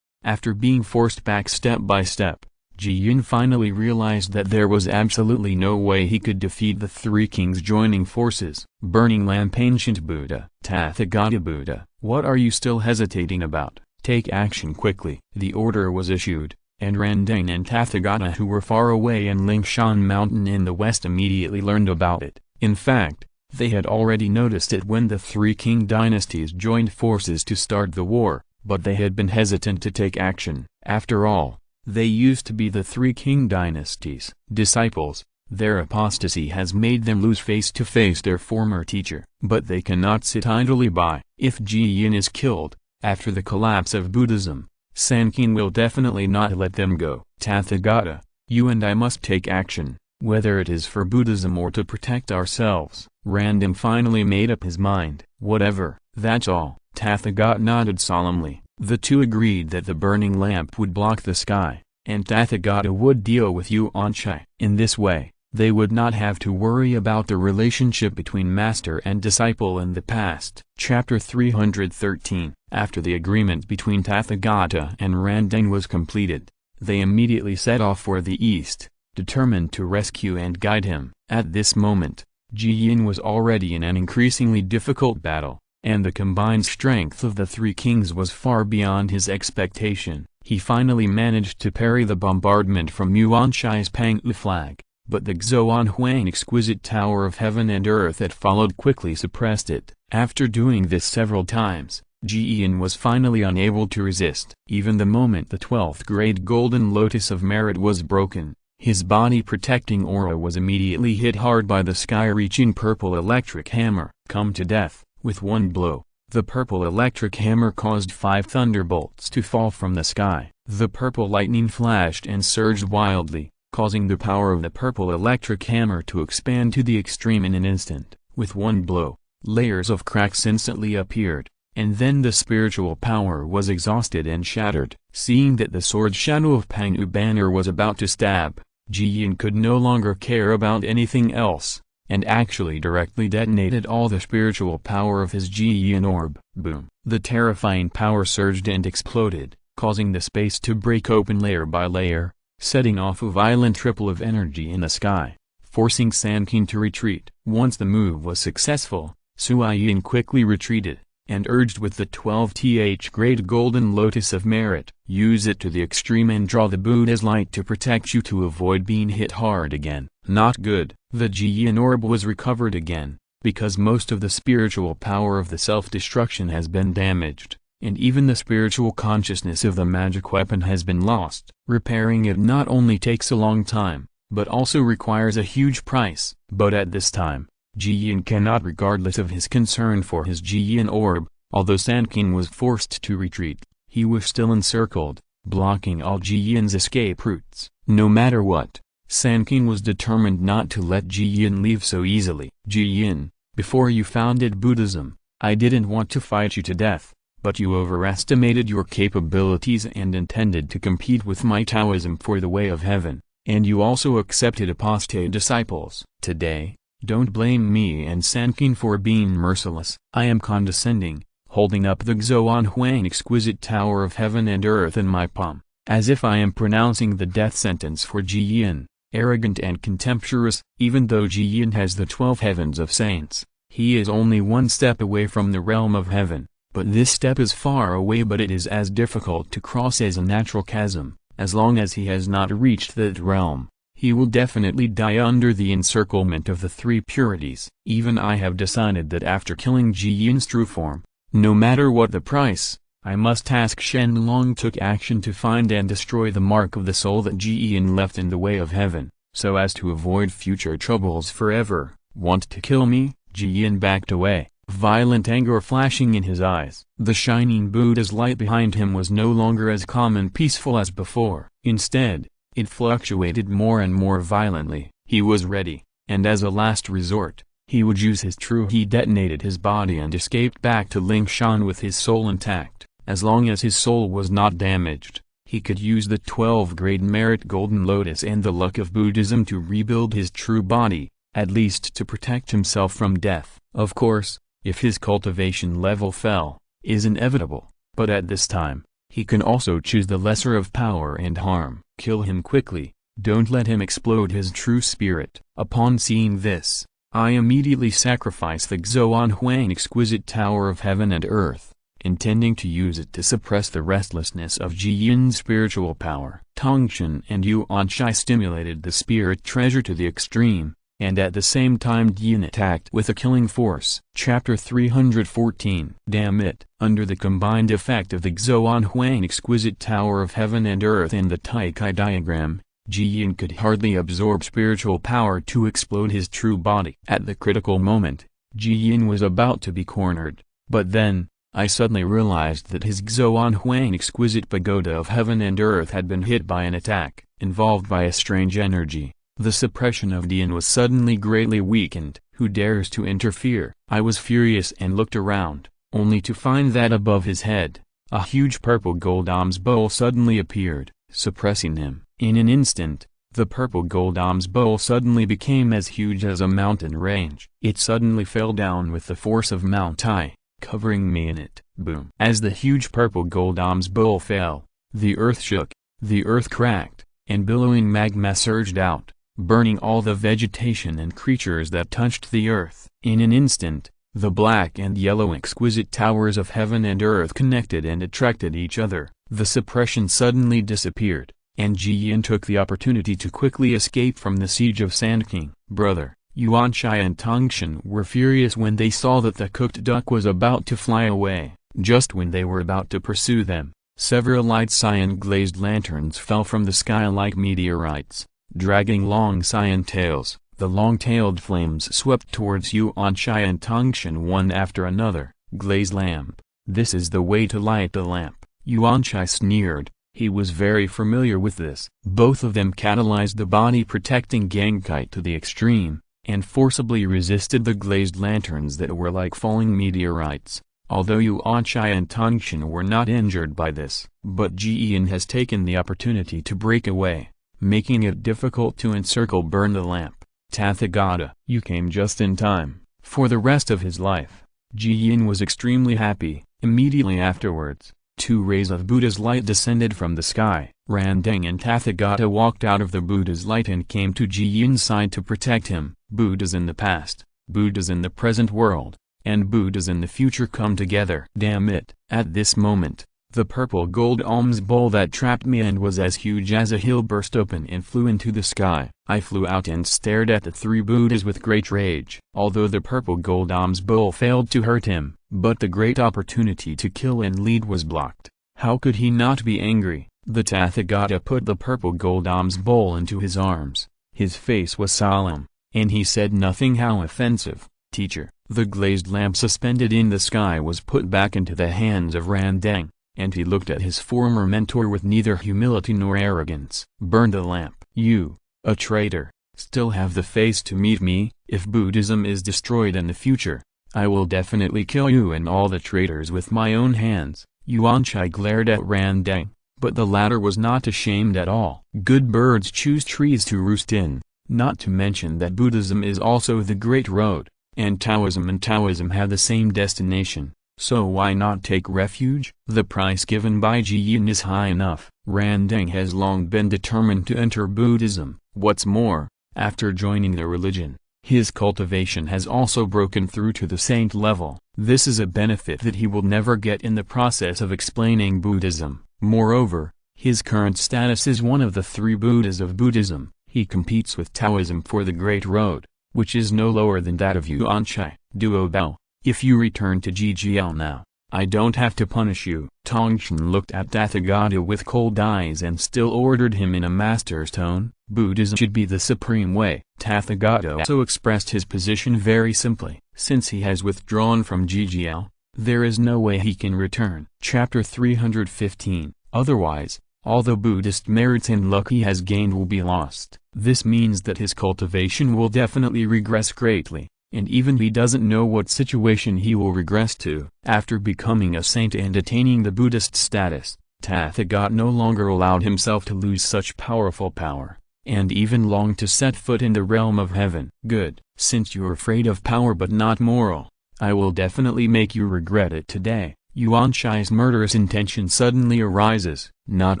After being forced back step by step, Ji Yin finally realized that there was absolutely no way he could defeat the three kings joining forces. Burning Lamp. Ancient Buddha. Tathagata Buddha, what are you still hesitating about? Take action quickly. The order was issued, and Randang and Tathagata, who were far away in Lingshan Mountain in the west, immediately learned about it. In fact, they had already noticed it when the three king dynasties joined forces to start the war, but they had been hesitant to take action. After all, they used to be the three king dynasties' disciples. Their apostasy has made them lose face to face their former teacher. But they cannot sit idly by. If Ji Yin is killed, after the collapse of Buddhism, Sanqing will definitely not let them go. Tathagata, you and I must take action, whether it is for Buddhism or to protect ourselves. Random finally made up his mind. Whatever, that's all. Tathagata nodded solemnly. The two agreed that the burning lamp would block the sky, and Tathagata would deal with Yuan Shai. In this way, they would not have to worry about the relationship between master and disciple in the past. Chapter 313. After the agreement between Tathagata and Randang was completed, they immediately set off for the east, determined to rescue and guide him. At this moment, Ji Yin was already in an increasingly difficult battle, and the combined strength of the three kings was far beyond his expectation. He finally managed to parry the bombardment from Yuan Shai's Pang'u flag, but the Xuan Huang exquisite tower of heaven and earth that followed quickly suppressed it. After doing this several times, Ji Yin was finally unable to resist. Even the moment the 12th grade golden lotus of merit was broken, his body-protecting aura was immediately hit hard by the sky-reaching purple electric hammer. Come to death. With one blow, the purple electric hammer caused 5 thunderbolts to fall from the sky. The purple lightning flashed and surged wildly, causing the power of the purple electric hammer to expand to the extreme in an instant. With one blow, layers of cracks instantly appeared, and then the spiritual power was exhausted and shattered. Seeing that the sword shadow of Pang'u banner was about to stab, Ji Yin could no longer care about anything else, and actually directly detonated all the spiritual power of his Ji Yin orb. Boom! The terrifying power surged and exploded, causing the space to break open layer by layer, setting off a violent ripple of energy in the sky, forcing Sanqing to retreat. Once the move was successful, Sui Yin quickly retreated, and urged with the 12th grade golden lotus of merit. Use it to the extreme and draw the Buddha's light to protect you to avoid being hit hard again. Not good. The Ji Yin orb was recovered again, because most of the spiritual power of the self-destruction has been damaged, and even the spiritual consciousness of the magic weapon has been lost. Repairing it not only takes a long time, but also requires a huge price. But at this time, Ji Yin cannot, regardless of his concern for his Ji Yin orb. Although Sanqing was forced to retreat, he was still encircled, blocking all Ji Yin's escape routes. No matter what, Sanqing was determined not to let Ji Yin leave so easily. Ji Yin, before you founded Buddhism, I didn't want to fight you to death, but you overestimated your capabilities and intended to compete with my Taoism for the way of heaven, and you also accepted apostate disciples. Today, don't blame me and Sanqing for being merciless. I am condescending, holding up the Xuan Huang exquisite tower of heaven and earth in my palm, as if I am pronouncing the death sentence for Ji Yin. Arrogant and contemptuous. Even though Ji Yin has the 12 heavens of saints, he is only one step away from the realm of heaven. But this step is far away, but it is as difficult to cross as a natural chasm. As long as he has not reached that realm, he will definitely die under the encirclement of the 3 purities. Even I have decided that after killing Ji Yin's true form, no matter what the price, I must ask. Shen Long took action to find and destroy the mark of the soul that Ji Yin left in the way of heaven, so as to avoid future troubles forever. Want to kill me? Ji Yin backed away, violent anger flashing in his eyes. The shining Buddha's light behind him was no longer as calm and peaceful as before. Instead, it fluctuated more and more violently. He was ready, and as a last resort, he would use his true. He detonated his body and escaped back to Lingshan with his soul intact. As long as his soul was not damaged, he could use the 12th-grade merit golden lotus and the luck of Buddhism to rebuild his true body, at least to protect himself from death. Of course, if his cultivation level fell, is inevitable, but at this time, he can also choose the lesser of power and harm. Kill him quickly, don't let him explode his true spirit. Upon seeing this, I immediately sacrificed the Xuan Huang exquisite tower of heaven and earth, intending to use it to suppress the restlessness of Ji Yin's spiritual power. Tongshan and Yuanshai stimulated the spirit treasure to the extreme, and at the same time Yin attacked with a killing force. Chapter 314. Damn it! Under the combined effect of the Xuan Huang exquisite tower of heaven and earth and the Taikai diagram, Ji Yin could hardly absorb spiritual power to explode his true body. At the critical moment, Ji Yin was about to be cornered, but then, I suddenly realized that his Xuan Huang exquisite pagoda of heaven and earth had been hit by an attack, involved by a strange energy. The suppression of Dian was suddenly greatly weakened. Who dares to interfere? I was furious and looked around, only to find that above his head, a huge purple gold alms bowl suddenly appeared, suppressing him. In an instant, the purple gold alms bowl suddenly became as huge as a mountain range. It suddenly fell down with the force of Mount Tai, covering me in it. Boom! As the huge purple gold alms bowl fell, the earth shook, the earth cracked, and billowing magma surged out, burning all the vegetation and creatures that touched the earth. In an instant, the black and yellow exquisite towers of heaven and earth connected and attracted each other. The suppression suddenly disappeared, and Ji Yin took the opportunity to quickly escape from the siege of Sanqing. Brother, Yuanshai and Tongshan were furious when they saw that the cooked duck was about to fly away. Just when they were about to pursue them, several light cyan glazed lanterns fell from the sky like meteorites, dragging long cyan tails. The long-tailed flames swept towards Yuanshai and Tongshan one after another. Glazed lamp. This is the way to light the lamp. Yuanshai sneered. He was very familiar with this. Both of them catalyzed the body-protecting Gangkite to the extreme, and forcibly resisted the glazed lanterns that were like falling meteorites. Although Yuanshai and Tongshan were not injured by this, but Ji Yin has taken the opportunity to break away, making it difficult to burn the lamp. Tathagata, you came just in time. For the rest of his life, Ji Yin was extremely happy. Immediately afterwards, 2 rays of Buddha's light descended from the sky. Randeng and Tathagata walked out of the Buddha's light and came to Ji Yin's side to protect him. Buddhas in the past, Buddhas in the present world, and Buddhas in the future come together. Damn it! At this moment, the purple gold alms bowl that trapped me and was as huge as a hill burst open and flew into the sky. I flew out and stared at the 3 Buddhas with great rage. Although the purple gold alms bowl failed to hurt him, but the great opportunity to kill and lead was blocked. How could he not be angry? The Tathagata put the purple gold alms bowl into his arms. His face was solemn, and he said nothing. How offensive. Teacher, the glazed lamp suspended in the sky was put back into the hands of Randeng, and he looked at his former mentor with neither humility nor arrogance. Burn the lamp. You, a traitor, still have the face to meet me. If Buddhism is destroyed in the future, I will definitely kill you and all the traitors with my own hands. Yuanshai glared at Randeng, but the latter was not ashamed at all. Good birds choose trees to roost in, not to mention that Buddhism is also the great road, and Taoism have the same destination. So why not take refuge? The price given by Ji Yin is high enough. Randeng has long been determined to enter Buddhism. What's more, after joining the religion, his cultivation has also broken through to the saint level. This is a benefit that he will never get in the process of explaining Buddhism. Moreover, his current status is one of the 3 Buddhas of Buddhism. He competes with Taoism for the Great Road, which is no lower than that of Yuanshai. Duo Bao. If you return to GGL now, I don't have to punish you. Tongshan looked at Tathagata with cold eyes and still ordered him in a master's tone. Buddhism should be the supreme way. Tathagata also expressed his position very simply. Since he has withdrawn from GGL, there is no way he can return. Chapter 315. Otherwise, all the Buddhist merits and luck he has gained will be lost. This means that his cultivation will definitely regress greatly. And even he doesn't know what situation he will regress to. After becoming a saint and attaining the Buddhist status, Tathagata no longer allowed himself to lose such powerful power, and even longed to set foot in the realm of heaven. Good. Since you're afraid of power but not moral, I will definitely make you regret it today. Yuan Shi's murderous intention suddenly arises. Not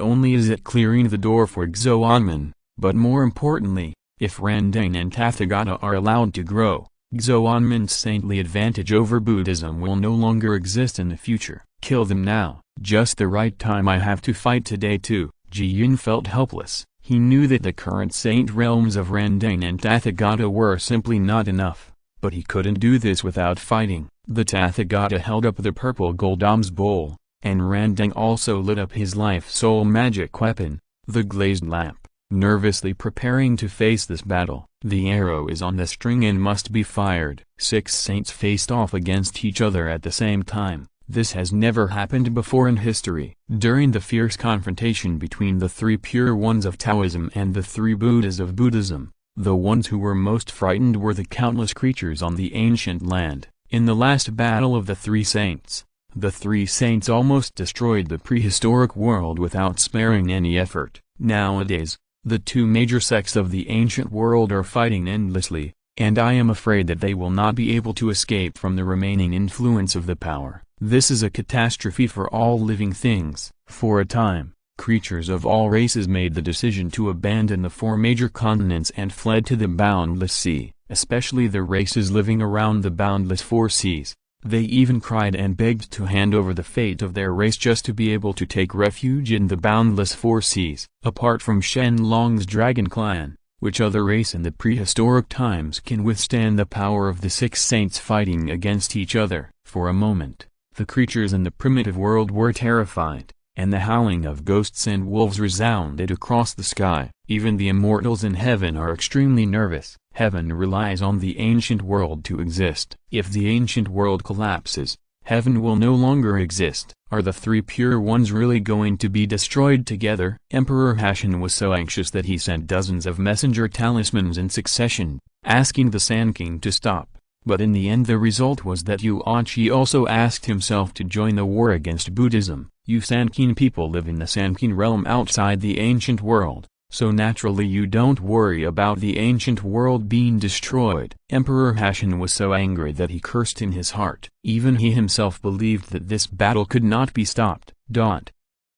only is it clearing the door for Xuanmen, but more importantly, if Randang and Tathagata are allowed to grow, Xuanmen's saintly advantage over Buddhism will no longer exist in the future. Kill them now. Just the right time. I have to fight today too. Ji Yun felt helpless. He knew that the current saint realms of Randang and Tathagata were simply not enough, but he couldn't do this without fighting. The Tathagata held up the purple gold alms bowl, and Randang also lit up his life soul magic weapon, the glazed lamp, nervously preparing to face this battle. The arrow is on the string and must be fired. 6 saints faced off against each other at the same time. This has never happened before in history. During the fierce confrontation between the 3 pure ones of Taoism and the 3 Buddhas of Buddhism, the ones who were most frightened were the countless creatures on the ancient land. In the last battle of the 3 saints, the 3 saints almost destroyed the prehistoric world without sparing any effort. Nowadays, the 2 major sects of the ancient world are fighting endlessly, and I am afraid that they will not be able to escape from the remaining influence of the power. This is a catastrophe for all living things. For a time, creatures of all races made the decision to abandon the 4 major continents and fled to the boundless sea, especially the races living around the boundless 4 seas. They even cried and begged to hand over the fate of their race just to be able to take refuge in the boundless 4 seas. Apart from Shen Long's dragon clan, which other race in the prehistoric times can withstand the power of the 6 saints fighting against each other? For a moment, the creatures in the primitive world were terrified, and the howling of ghosts and wolves resounded across the sky. Even the immortals in heaven are extremely nervous. Heaven relies on the ancient world to exist. If the ancient world collapses, heaven will no longer exist. Are the 3 pure ones really going to be destroyed together? Emperor Hashan was so anxious that he sent dozens of messenger talismans in succession, asking the Sand King to stop. But in the end the result was that Yuan Shi also asked himself to join the war against Buddhism. You Sanqing people live in the Sanqing realm outside the ancient world, so naturally you don't worry about the ancient world being destroyed. Emperor Hashan was so angry that he cursed in his heart. Even he himself believed that this battle could not be stopped.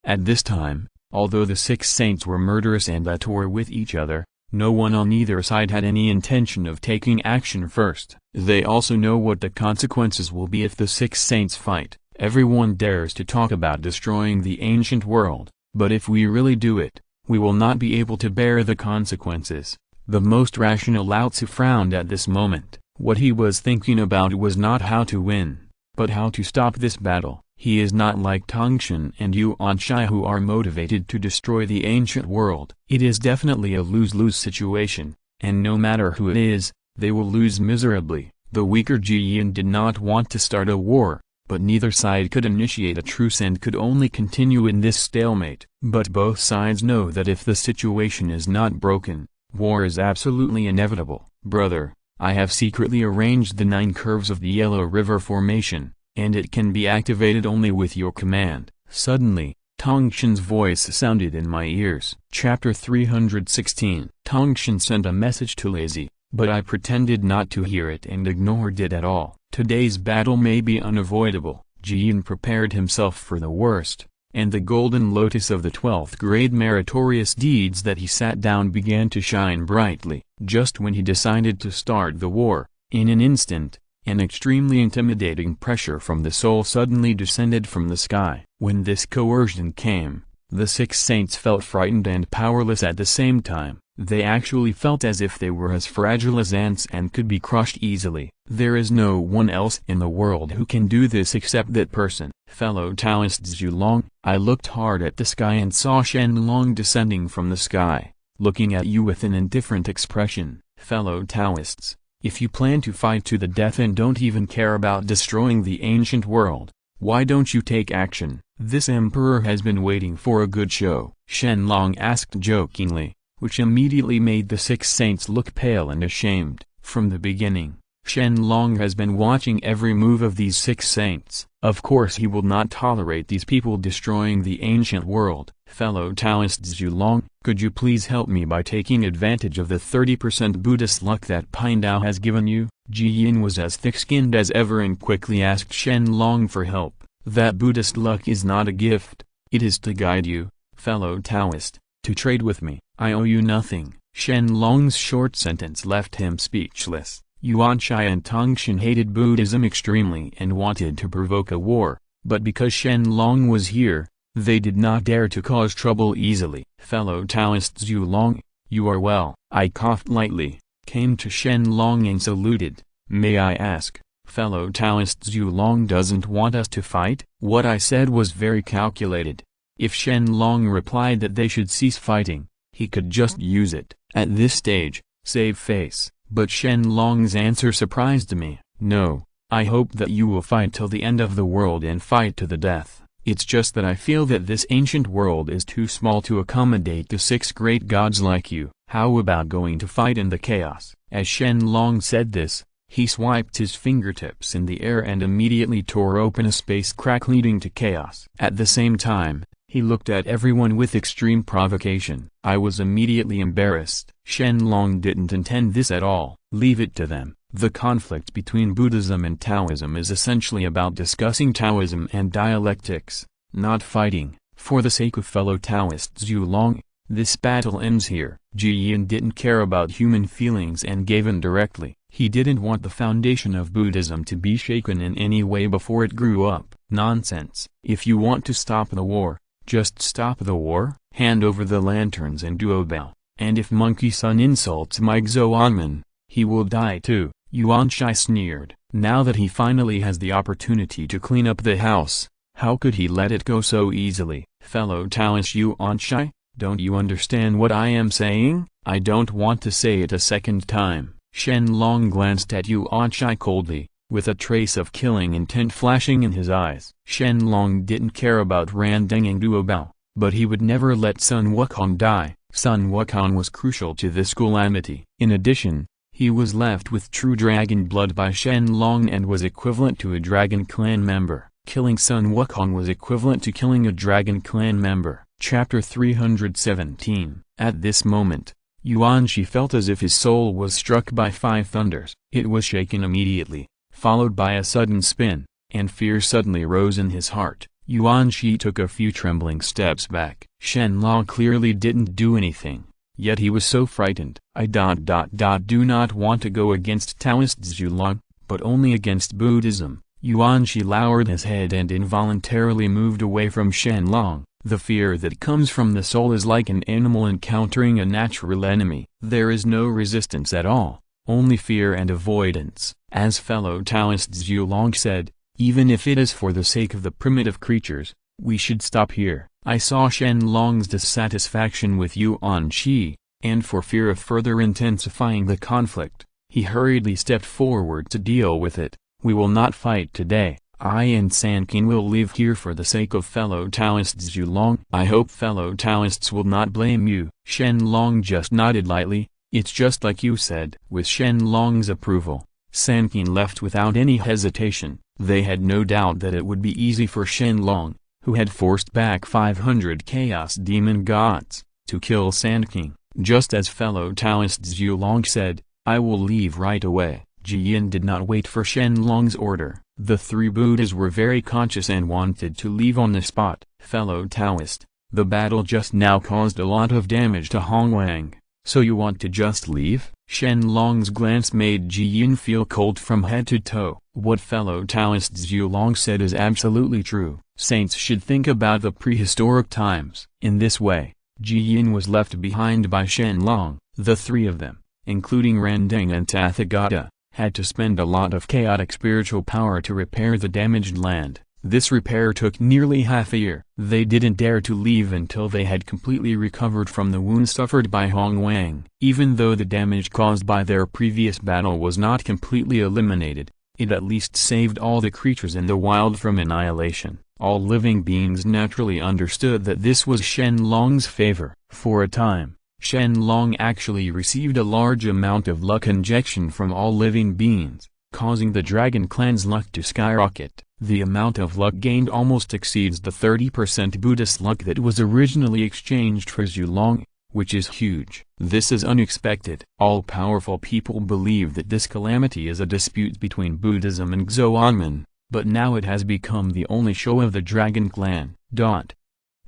At this time, although the 6 saints were murderous and at war with each other, no one on either side had any intention of taking action first. They also know what the consequences will be if the 6 saints fight. Everyone dares to talk about destroying the ancient world, but if we really do it, we will not be able to bear the consequences. The most rational Lao Tzu frowned at this moment. What he was thinking about was not how to win, but how to stop this battle. He is not like Tongshan and Yuan Shi who are motivated to destroy the ancient world. It is definitely a lose-lose situation, and no matter who it is, they will lose miserably. The weaker Ji Yin did not want to start a war, but neither side could initiate a truce and could only continue in this stalemate. But both sides know that if the situation is not broken, war is absolutely inevitable. Brother, I have secretly arranged the 9 curves of the Yellow River Formation, and it can be activated only with your command. Suddenly, Tongshan's voice sounded in my ears. Chapter 316. Tongshan sent a message to Lazy, but I pretended not to hear it and ignored it at all. Today's battle may be unavoidable. Ji Yin prepared himself for the worst, and the golden lotus of the 12th grade meritorious deeds that he sat down began to shine brightly. Just when he decided to start the war, in an instant, an extremely intimidating pressure from the soul suddenly descended from the sky. When this coercion came, the 6 saints felt frightened and powerless at the same time. They actually felt as if they were as fragile as ants and could be crushed easily. There is no one else in the world who can do this except that person. Fellow Taoist Zhu Long, I looked hard at the sky and saw Shen Long descending from the sky, looking at you with an indifferent expression. Fellow Taoists, if you plan to fight to the death and don't even care about destroying the ancient world, why don't you take action? This emperor has been waiting for a good show. Shen Long asked jokingly, which immediately made the 6 saints look pale and ashamed. From the beginning, Shen Long has been watching every move of these 6 saints. Of course he will not tolerate these people destroying the ancient world. Fellow Taoist Zhu Long, could you please help me by taking advantage of the 30% Buddhist luck that Pindao has given you? Ji Yin was as thick-skinned as ever and quickly asked Shen Long for help. That Buddhist luck is not a gift, it is to guide you, fellow Taoist, to trade with me. I owe you nothing. Shen Long's short sentence left him speechless. Yuan Shi and Tongshan hated Buddhism extremely and wanted to provoke a war, but because Shen Long was here, they did not dare to cause trouble easily. Fellow Taoist Zhu Long, you are well. I coughed lightly, came to Shen Long and saluted. May I ask, fellow Taoist Zhu Long doesn't want us to fight? What I said was very calculated. If Shen Long replied that they should cease fighting, he could just use it, at this stage, save face. But Shen Long's answer surprised me. No, I hope that you will fight till the end of the world and fight to the death. It's just that I feel that this ancient world is too small to accommodate the 6 great gods like you. How about going to fight in the chaos? As Shen Long said this, he swiped his fingertips in the air and immediately tore open a space crack leading to chaos. At the same time, he looked at everyone with extreme provocation. I was immediately embarrassed. Shen Long didn't intend this at all. Leave it to them. The conflict between Buddhism and Taoism is essentially about discussing Taoism and dialectics, not fighting. For the sake of fellow Taoist Zhu Long, this battle ends here. Ji Yin didn't care about human feelings and gave in directly. He didn't want the foundation of Buddhism to be shaken in any way before it grew up. Nonsense. If you want to stop the war, just stop the war, hand over the lanterns and do bow. And if Monkey Sun insults my Xuanman, he will die too. Yuan Shi sneered. Now that he finally has the opportunity to clean up the house, how could he let it go so easily? Fellow Taoist Yuan Shi, don't you understand what I am saying? I don't want to say it a second time. Shen Long glanced at Yuan Shi coldly, with a trace of killing intent flashing in his eyes. Shen Long didn't care about Randeng and Duobao, but he would never let Sun Wukong die. Sun Wukong was crucial to this calamity. In addition, he was left with true dragon blood by Shen Long and was equivalent to a dragon clan member. Killing Sun Wukong was equivalent to killing a dragon clan member. Chapter 317. At this moment, Yuan Shi felt as if his soul was struck by 5 thunders. It was shaken immediately, followed by a sudden spin, and fear suddenly rose in his heart. Yuan Shi took a few trembling steps back. Shen Long clearly didn't do anything, yet he was so frightened. I do not want to go against Taoist Zhu Long, but only against Buddhism. Yuan Shi lowered his head and involuntarily moved away from Shen Long. The fear that comes from the soul is like an animal encountering a natural enemy. There is no resistance at all, only fear and avoidance. As fellow Taoist Zhu Long said, even if it is for the sake of the primitive creatures, we should stop here. I saw Shen Long's dissatisfaction with Yuan Shi, and for fear of further intensifying the conflict, he hurriedly stepped forward to deal with it. We will not fight today. I and Sanqing will leave here for the sake of fellow Taoist Zhu Long. I hope fellow Taoists will not blame you. Shen Long just nodded lightly. It's just like you said. With Shen Long's approval, Sanqing left without any hesitation. They had no doubt that it would be easy for Shen Long, who had forced back 500 Chaos Demon Gods, to kill Sanqing. Just as fellow Taoist Zhu Long said, I will leave right away. Ji Yin did not wait for Shen Long's order. The 3 Buddhas were very conscious and wanted to leave on the spot. Fellow Taoist, the battle just now caused a lot of damage to Hongwang, so you want to just leave? Shen Long's glance made Ji Yin feel cold from head to toe. What fellow Taoist Zhu Long said is absolutely true. Saints should think about the prehistoric times. In this way, Ji Yin was left behind by Shen Long. The 3 of them, including Randeng and Tathagata, had to spend a lot of chaotic spiritual power to repair the damaged land. This repair took nearly half a year. They didn't dare to leave until they had completely recovered from the wounds suffered by Hongwang. Even though the damage caused by their previous battle was not completely eliminated, it at least saved all the creatures in the wild from annihilation. All living beings naturally understood that this was Shen Long's favor. For a time, Shen Long actually received a large amount of luck injection from all living beings, causing the Dragon Clan's luck to skyrocket. The amount of luck gained almost exceeds the 30% Buddhist luck that was originally exchanged for Zhu Long, which is huge. This is unexpected. All-powerful people believe that this calamity is a dispute between Buddhism and Xuanmen, but now it has become the only show of the Dragon Clan.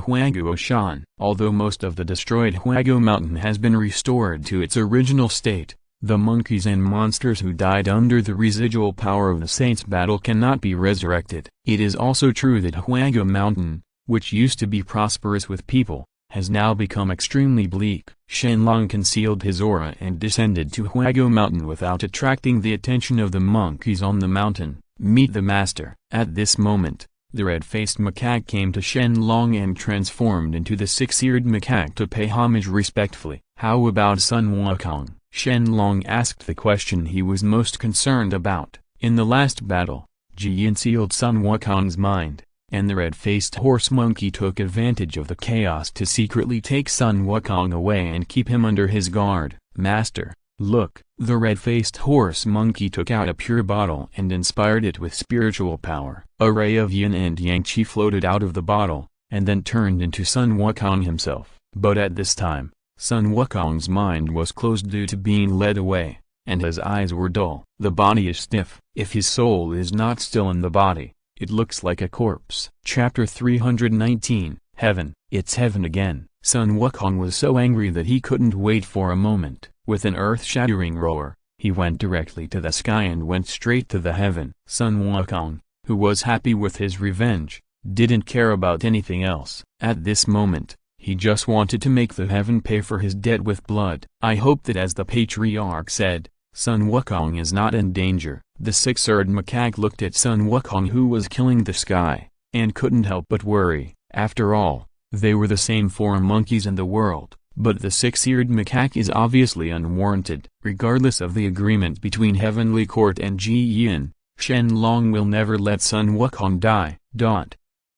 Huaguo Shan. Although most of the destroyed Huaguo Mountain has been restored to its original state, the monkeys and monsters who died under the residual power of the Saints' battle cannot be resurrected. It is also true that Huaguo Mountain, which used to be prosperous with people, has now become extremely bleak. Shen Long concealed his aura and descended to Huaguo Mountain without attracting the attention of the monkeys on the mountain. Meet the master. At this moment, the red-faced macaque came to Shen Long and transformed into the six-eared macaque to pay homage respectfully. How about Sun Wukong? Shen Long asked the question he was most concerned about. In the last battle, Ji Yin sealed Sun Wukong's mind, and the red-faced horse monkey took advantage of the chaos to secretly take Sun Wukong away and keep him under his guard. Master, look. The red-faced horse monkey took out a pure bottle and inspired it with spiritual power. A ray of yin and yang qi floated out of the bottle, and then turned into Sun Wukong himself. But at this time, Sun Wukong's mind was closed due to being led away, and his eyes were dull. The body is stiff. If his soul is not still in the body, it looks like a corpse. Chapter 319, Heaven. It's heaven again. Sun Wukong was so angry that he couldn't wait for a moment. With an earth-shattering roar, he went directly to the sky and went straight to the heaven. Sun Wukong, who was happy with his revenge, didn't care about anything else. At this moment, he just wanted to make the heaven pay for his debt with blood. I hope that, as the patriarch said, Sun Wukong is not in danger. The six-eared macaque looked at Sun Wukong, who was killing the sky, and couldn't help but worry. After all, they were the same four monkeys in the world. But the six-eared macaque is obviously unwarranted. Regardless of the agreement between Heavenly Court and Ji Yin, Shen Long will never let Sun Wukong die.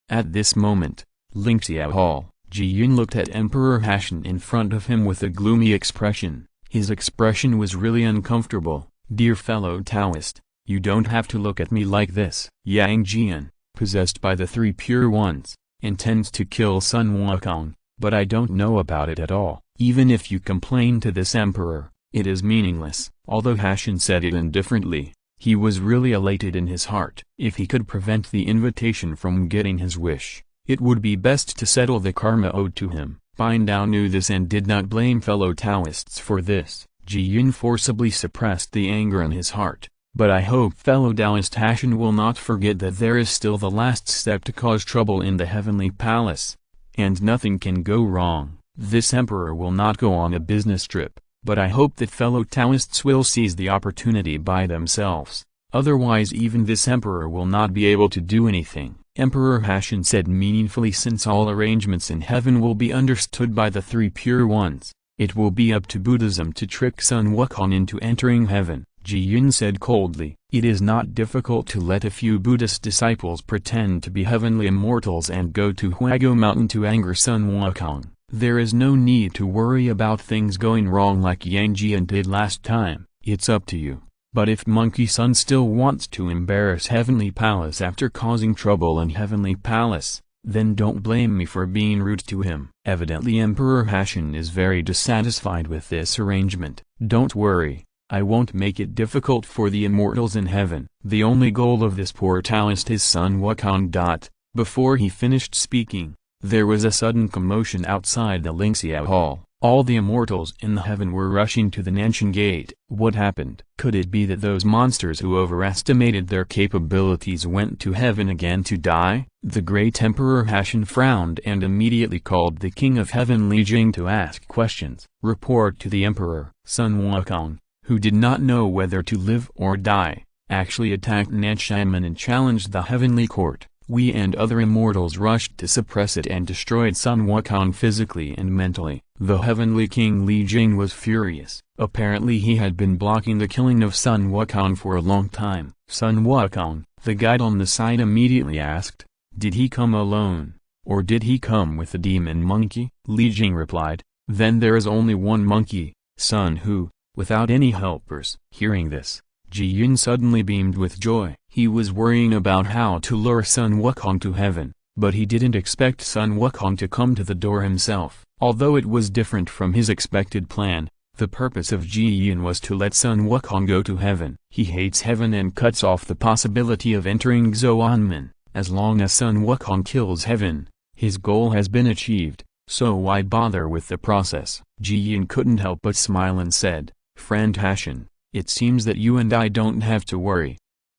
At this moment, Lingxiao Hall, Ji Yin looked at Emperor Hashan in front of him with a gloomy expression. His expression was really uncomfortable. Dear fellow Taoist, you don't have to look at me like this. Yang Jian, possessed by the three pure ones, intends to kill Sun Wukong. But I don't know about it at all. Even if you complain to this emperor, it is meaningless. Although Hashan said it indifferently, he was really elated in his heart. If he could prevent the invitation from getting his wish, it would be best to settle the karma owed to him. Bin Dao knew this and did not blame fellow Taoists for this. Ji Yin forcibly suppressed the anger in his heart. But I hope fellow Taoist Hashan will not forget that there is still the last step to cause trouble in the heavenly palace. And nothing can go wrong. This emperor will not go on a business trip, but I hope that fellow Taoists will seize the opportunity by themselves. Otherwise even this emperor will not be able to do anything. Emperor Hashan said meaningfully, since all arrangements in heaven will be understood by the three pure ones, it will be up to Buddhism to trick Sun Wukong into entering heaven. Ji Yin said coldly, it is not difficult to let a few Buddhist disciples pretend to be heavenly immortals and go to Huaguo Mountain to anger Sun Wukong. There is no need to worry about things going wrong like Yang Jian did last time. It's up to you. But if Monkey Sun still wants to embarrass Heavenly Palace after causing trouble in Heavenly Palace, then don't blame me for being rude to him. Evidently Emperor Hashan is very dissatisfied with this arrangement. Don't worry. I won't make it difficult for the immortals in heaven. The only goal of this poor Taoist is Sun Wukong. Before he finished speaking, there was a sudden commotion outside the Lingxiao Hall. All the immortals in the heaven were rushing to the Nanshan Gate. What happened? Could it be that those monsters who overestimated their capabilities went to heaven again to die? The great Emperor Hashan frowned and immediately called the King of Heaven Li Jing to ask questions. Report to the Emperor. Sun Wukong, who did not know whether to live or die, actually attacked Nanshan and challenged the Heavenly Court. We and other immortals rushed to suppress it and destroyed Sun Wukong physically and mentally. The Heavenly King Li Jing was furious. Apparently he had been blocking the killing of Sun Wukong for a long time. Sun Wukong, the guide on the side, immediately asked, did he come alone, or did he come with the demon monkey? Li Jing replied, then there is only one monkey, Sun Hu, without any helpers. Hearing this, Ji Yin suddenly beamed with joy. He was worrying about how to lure Sun Wukong to heaven, but he didn't expect Sun Wukong to come to the door himself. Although it was different from his expected plan, The purpose of Ji Yin was to let Sun Wukong go to heaven. He hates heaven and cuts off the possibility of entering Xuanmen. As long as Sun Wukong kills heaven, his goal has been achieved, so why bother with the process? Ji Yin couldn't help but smile and said, "Friend Hashin, it seems that you and I don't have to worry."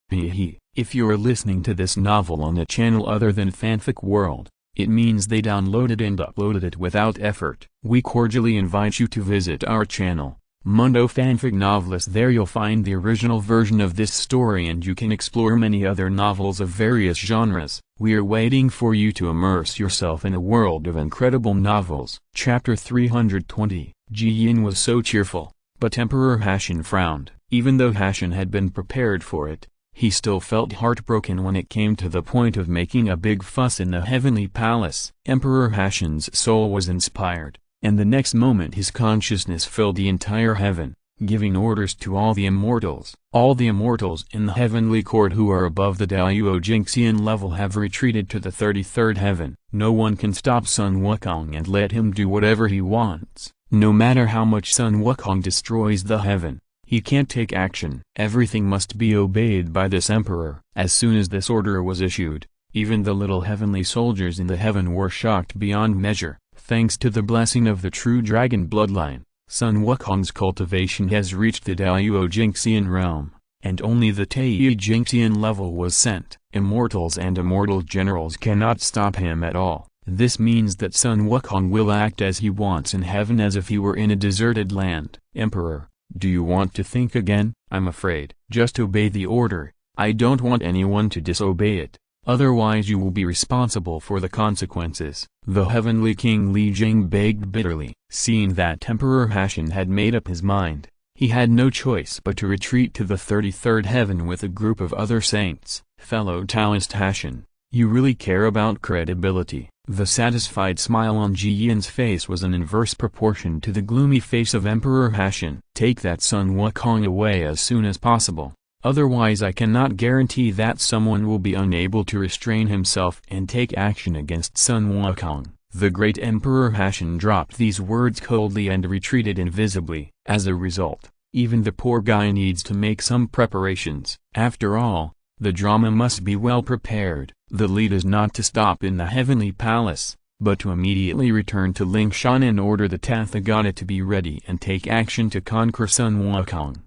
Hehe. If you're listening to this novel on a channel other than Fanfic World, it means they downloaded and uploaded it without effort. We cordially invite you to visit our channel, Mundo Fanfic Novelist. There you'll find the original version of this story and you can explore many other novels of various genres. We are waiting for you to immerse yourself in a world of incredible novels. Chapter 320. Ji Yin was so cheerful, but Emperor Hashin frowned. Even though Hashin had been prepared for it, he still felt heartbroken when it came to the point of making a big fuss in the heavenly palace. Emperor Hashin's soul was inspired, and the next moment his consciousness filled the entire heaven, giving orders to all the immortals. All the immortals in the heavenly court who are above the Luo Hu level have retreated to the 33rd heaven. No one can stop Sun Wukong and let him do whatever he wants. No matter how much Sun Wukong destroys the heaven, he can't take action. Everything must be obeyed by this emperor. As soon as this order was issued, even the little heavenly soldiers in the heaven were shocked beyond measure. Thanks to the blessing of the true dragon bloodline, Sun Wukong's cultivation has reached the Luo Hu realm, and only the Taiyi Jingxian level was sent. Immortals and immortal generals cannot stop him at all. This means that Sun Wukong will act as he wants in heaven as if he were in a deserted land. Emperor, do you want to think again? I'm afraid. Just obey the order. I don't want anyone to disobey it. Otherwise you will be responsible for the consequences. The heavenly king Li Jing begged bitterly. Seeing that Emperor Hashin had made up his mind, he had no choice but to retreat to the 33rd heaven with a group of other saints. Fellow Taoist Hashin, you really care about credibility. The satisfied smile on Ji Yin's face was in inverse proportion to the gloomy face of Emperor Hashin. Take that Sun Wukong away as soon as possible. Otherwise I cannot guarantee that someone will be unable to restrain himself and take action against Sun Wukong. The great Emperor Hashin dropped these words coldly and retreated invisibly. As a result, even the poor guy needs to make some preparations. After all, the drama must be well prepared. The lead is not to stop in the heavenly palace, but to immediately return to Lingshan and order the Tathagata to be ready and take action to conquer Sun Wukong.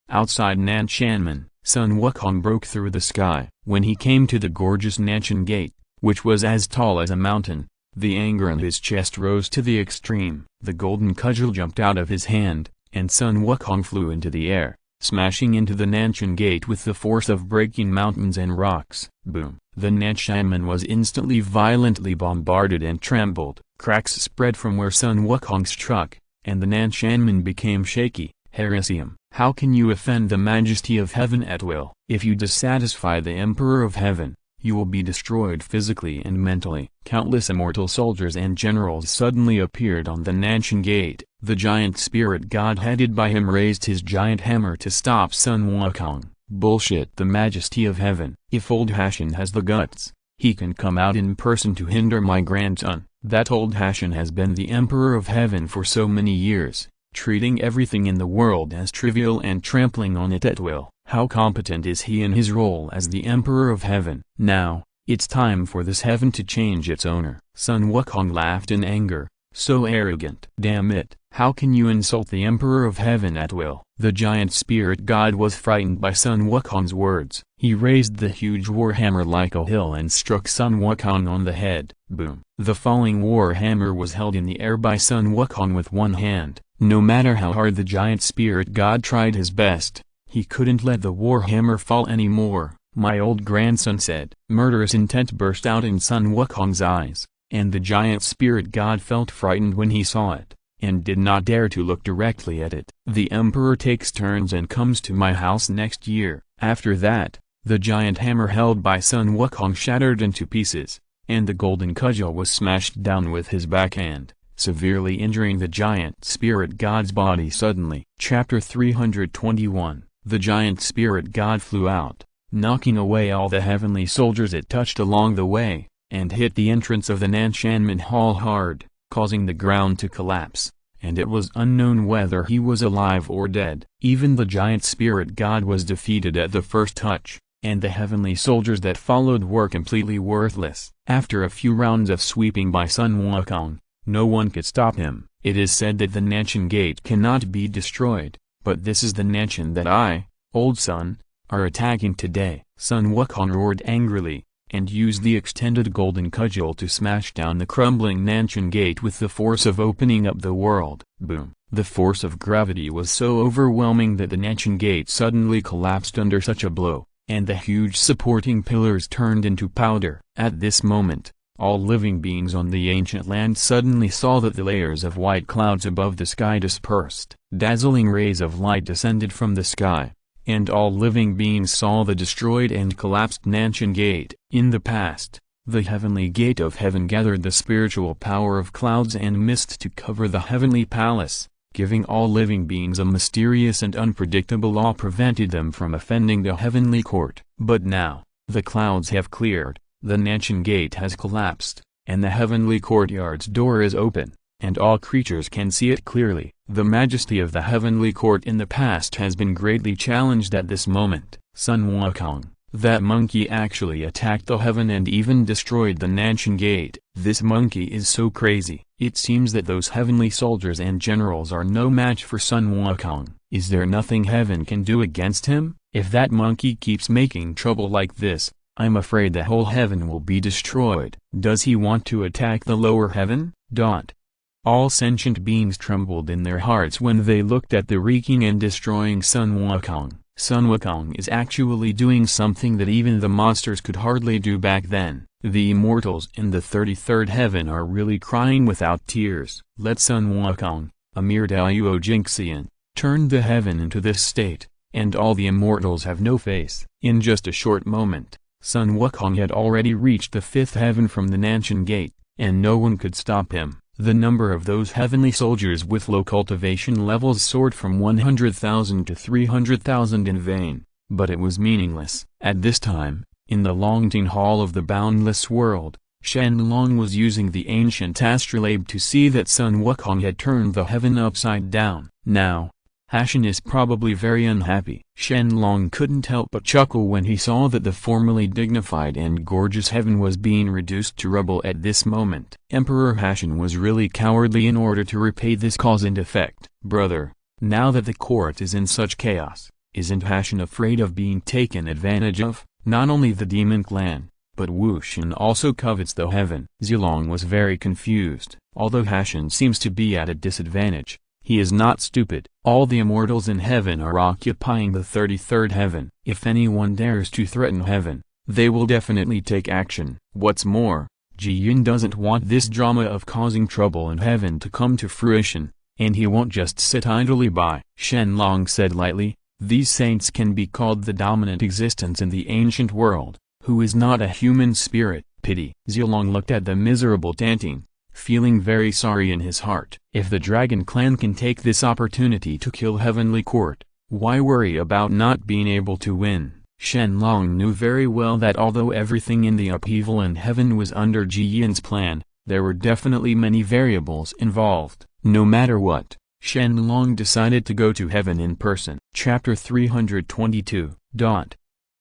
Outside Nanshanmen, Sun Wukong broke through the sky. When he came to the gorgeous Nanshan Gate, which was as tall as a mountain, the anger in his chest rose to the extreme. The golden cudgel jumped out of his hand, and Sun Wukong flew into the air, smashing into the Nanshan Gate with the force of breaking mountains and rocks. Boom! The Nanshanmen was instantly violently bombarded and trampled. Cracks spread from where Sun Wukong struck, and the Nanshanmen became shaky. Heresium! How can you offend the majesty of heaven at will? If you dissatisfy the Emperor of Heaven, you will be destroyed physically and mentally. Countless immortal soldiers and generals suddenly appeared on the Nanshan Gate. The giant spirit god headed by him raised his giant hammer to stop Sun Wukong. Bullshit! The majesty of heaven. If old Hashin has the guts, he can come out in person to hinder my grandson. That old Hashin has been the Emperor of Heaven for so many years, treating everything in the world as trivial and trampling on it at will. How competent is he in his role as the Emperor of Heaven? Now, it's time for this heaven to change its owner. Sun Wukong laughed in anger. So arrogant. Damn it, how can you insult the Emperor of Heaven at will? The giant spirit god was frightened by Sun Wukong's words. He raised the huge warhammer like a hill and struck Sun Wukong on the head. Boom! The falling warhammer was held in the air by Sun Wukong with one hand. No matter how hard the giant spirit god tried his best, he couldn't let the warhammer fall anymore. My old grandson said. Murderous intent burst out in Sun Wukong's eyes, and the giant spirit god felt frightened when he saw it, and did not dare to look directly at it. The emperor takes turns and comes to my house next year. After that, the giant hammer held by Sun Wukong shattered into pieces, and the golden cudgel was smashed down with his backhand, severely injuring the giant spirit god's body suddenly. Chapter 321. The giant spirit god flew out, knocking away all the heavenly soldiers it touched along the way, and hit the entrance of the Nanshanmen Hall hard, causing the ground to collapse. and it was unknown whether he was alive or dead. Even the giant spirit god was defeated at the first touch, and the heavenly soldiers that followed were completely worthless. After a few rounds of sweeping by Sun Wukong, no one could stop him. It is said that the Nanshan Gate cannot be destroyed, but this is the Nanshan that I, Old Sun, are attacking today. Sun Wukong roared angrily, and used the extended golden cudgel to smash down the crumbling Nanshan Gate with the force of opening up the world. Boom! The force of gravity was so overwhelming that the Nanshan Gate suddenly collapsed under such a blow, and the huge supporting pillars turned into powder. At this moment, all living beings on the ancient land suddenly saw that the layers of white clouds above the sky dispersed. Dazzling rays of light descended from the sky, and all living beings saw the destroyed and collapsed Nanshan Gate. In the past, the heavenly gate of heaven gathered the spiritual power of clouds and mist to cover the heavenly palace, giving all living beings a mysterious and unpredictable awe prevented them from offending the heavenly court. But now, the clouds have cleared, the Nanshan Gate has collapsed, and the heavenly courtyard's door is open, and all creatures can see it clearly. The majesty of the heavenly court in the past has been greatly challenged at this moment. Sun Wukong, that monkey actually attacked the heaven and even destroyed the Nanshan Gate. This monkey is so crazy. It seems that those heavenly soldiers and generals are no match for Sun Wukong. Is there nothing heaven can do against him? If that monkey keeps making trouble like this, I'm afraid the whole heaven will be destroyed. Does he want to attack the lower heaven? All sentient beings trembled in their hearts when they looked at the reeking and destroying Sun Wukong. Sun Wukong is actually doing something that even the monsters could hardly do back then. The immortals in the 33rd heaven are really crying without tears. Let Sun Wukong, a mere Luo Jinxian, turn the heaven into this state, and all the immortals have no face. In just a short moment, Sun Wukong had already reached the 5th heaven from the Nanshan Gate, and no one could stop him. The number of those heavenly soldiers with low cultivation levels soared from 100,000 to 300,000 in vain, but it was meaningless. At this time, in the Longting Hall of the Boundless World, Shen Long was using the ancient astrolabe to see that Sun Wukong had turned the heaven upside down. Now, Hashan is probably very unhappy. Shen Long couldn't help but chuckle when he saw that the formerly dignified and gorgeous heaven was being reduced to rubble at this moment. Emperor Hashan was really cowardly in order to repay this cause and effect. Brother, now that the court is in such chaos, isn't Hashan afraid of being taken advantage of? Not only the demon clan, but Wu Shen also covets the heaven. Zilong was very confused. Although Hashan seems to be at a disadvantage, he is not stupid. All the immortals in heaven are occupying the 33rd heaven. If anyone dares to threaten heaven, they will definitely take action. What's more, Ji Yun doesn't want this drama of causing trouble in heaven to come to fruition, and he won't just sit idly by. Shen Long said lightly, these saints can be called the dominant existence in the ancient world, who is not a human spirit. Pity. Zilong looked at the miserable Tanting, feeling very sorry in his heart. If the Dragon Clan can take this opportunity to kill Heavenly Court, why worry about not being able to win? Shen Long knew very well that although everything in the upheaval in heaven was under Ji Yin's plan, there were definitely many variables involved. No matter what, Shen Long decided to go to heaven in person. Chapter 322.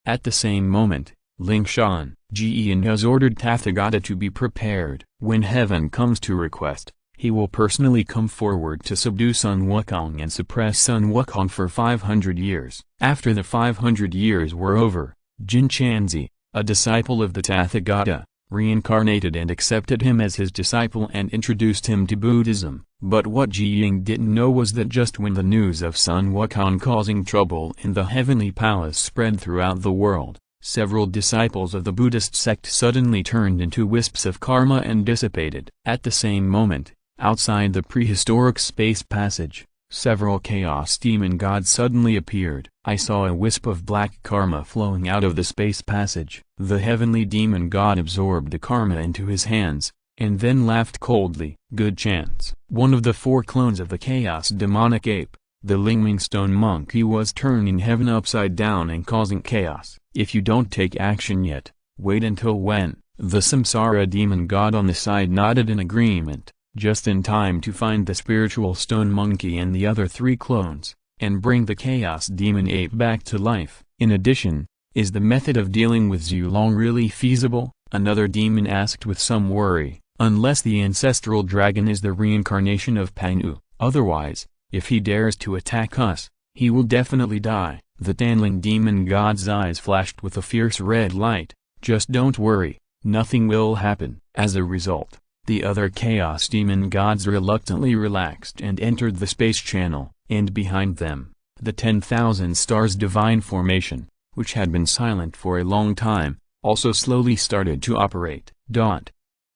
At the same moment, Ling Shan, Ji Yin has ordered Tathagata to be prepared. When heaven comes to request, he will personally come forward to subdue Sun Wukong and suppress Sun Wukong for 500 years. After the 500 years were over, Jin Chanzi, a disciple of the Tathagata, reincarnated and accepted him as his disciple and introduced him to Buddhism. But what Ji Ying didn't know was that just when the news of Sun Wukong causing trouble in the heavenly palace spread throughout the world, several disciples of the Buddhist sect suddenly turned into wisps of karma and dissipated. At the same moment, outside the prehistoric space passage, several chaos demon gods suddenly appeared. I saw a wisp of black karma flowing out of the space passage. The heavenly demon god absorbed the karma into his hands, and then laughed coldly. Good chance. One of the 4 clones of the chaos demonic ape, the Lingming Stone Monkey, was turning heaven upside down and causing chaos. If you don't take action yet, wait until when? The Samsara demon god on the side nodded in agreement. just in time to find the spiritual stone monkey and the other 3 clones, and bring the chaos demon ape back to life. In addition, is the method of dealing with Zhu Long really feasible? Another demon asked with some worry. Unless the ancestral dragon is the reincarnation of Panu, otherwise, if he dares to attack us, he will definitely die. The Tanling demon god's eyes flashed with a fierce red light. Just don't worry, nothing will happen. As a result, the other chaos demon gods reluctantly relaxed and entered the space channel, and behind them, the 10,000 stars divine formation, which had been silent for a long time, also slowly started to operate.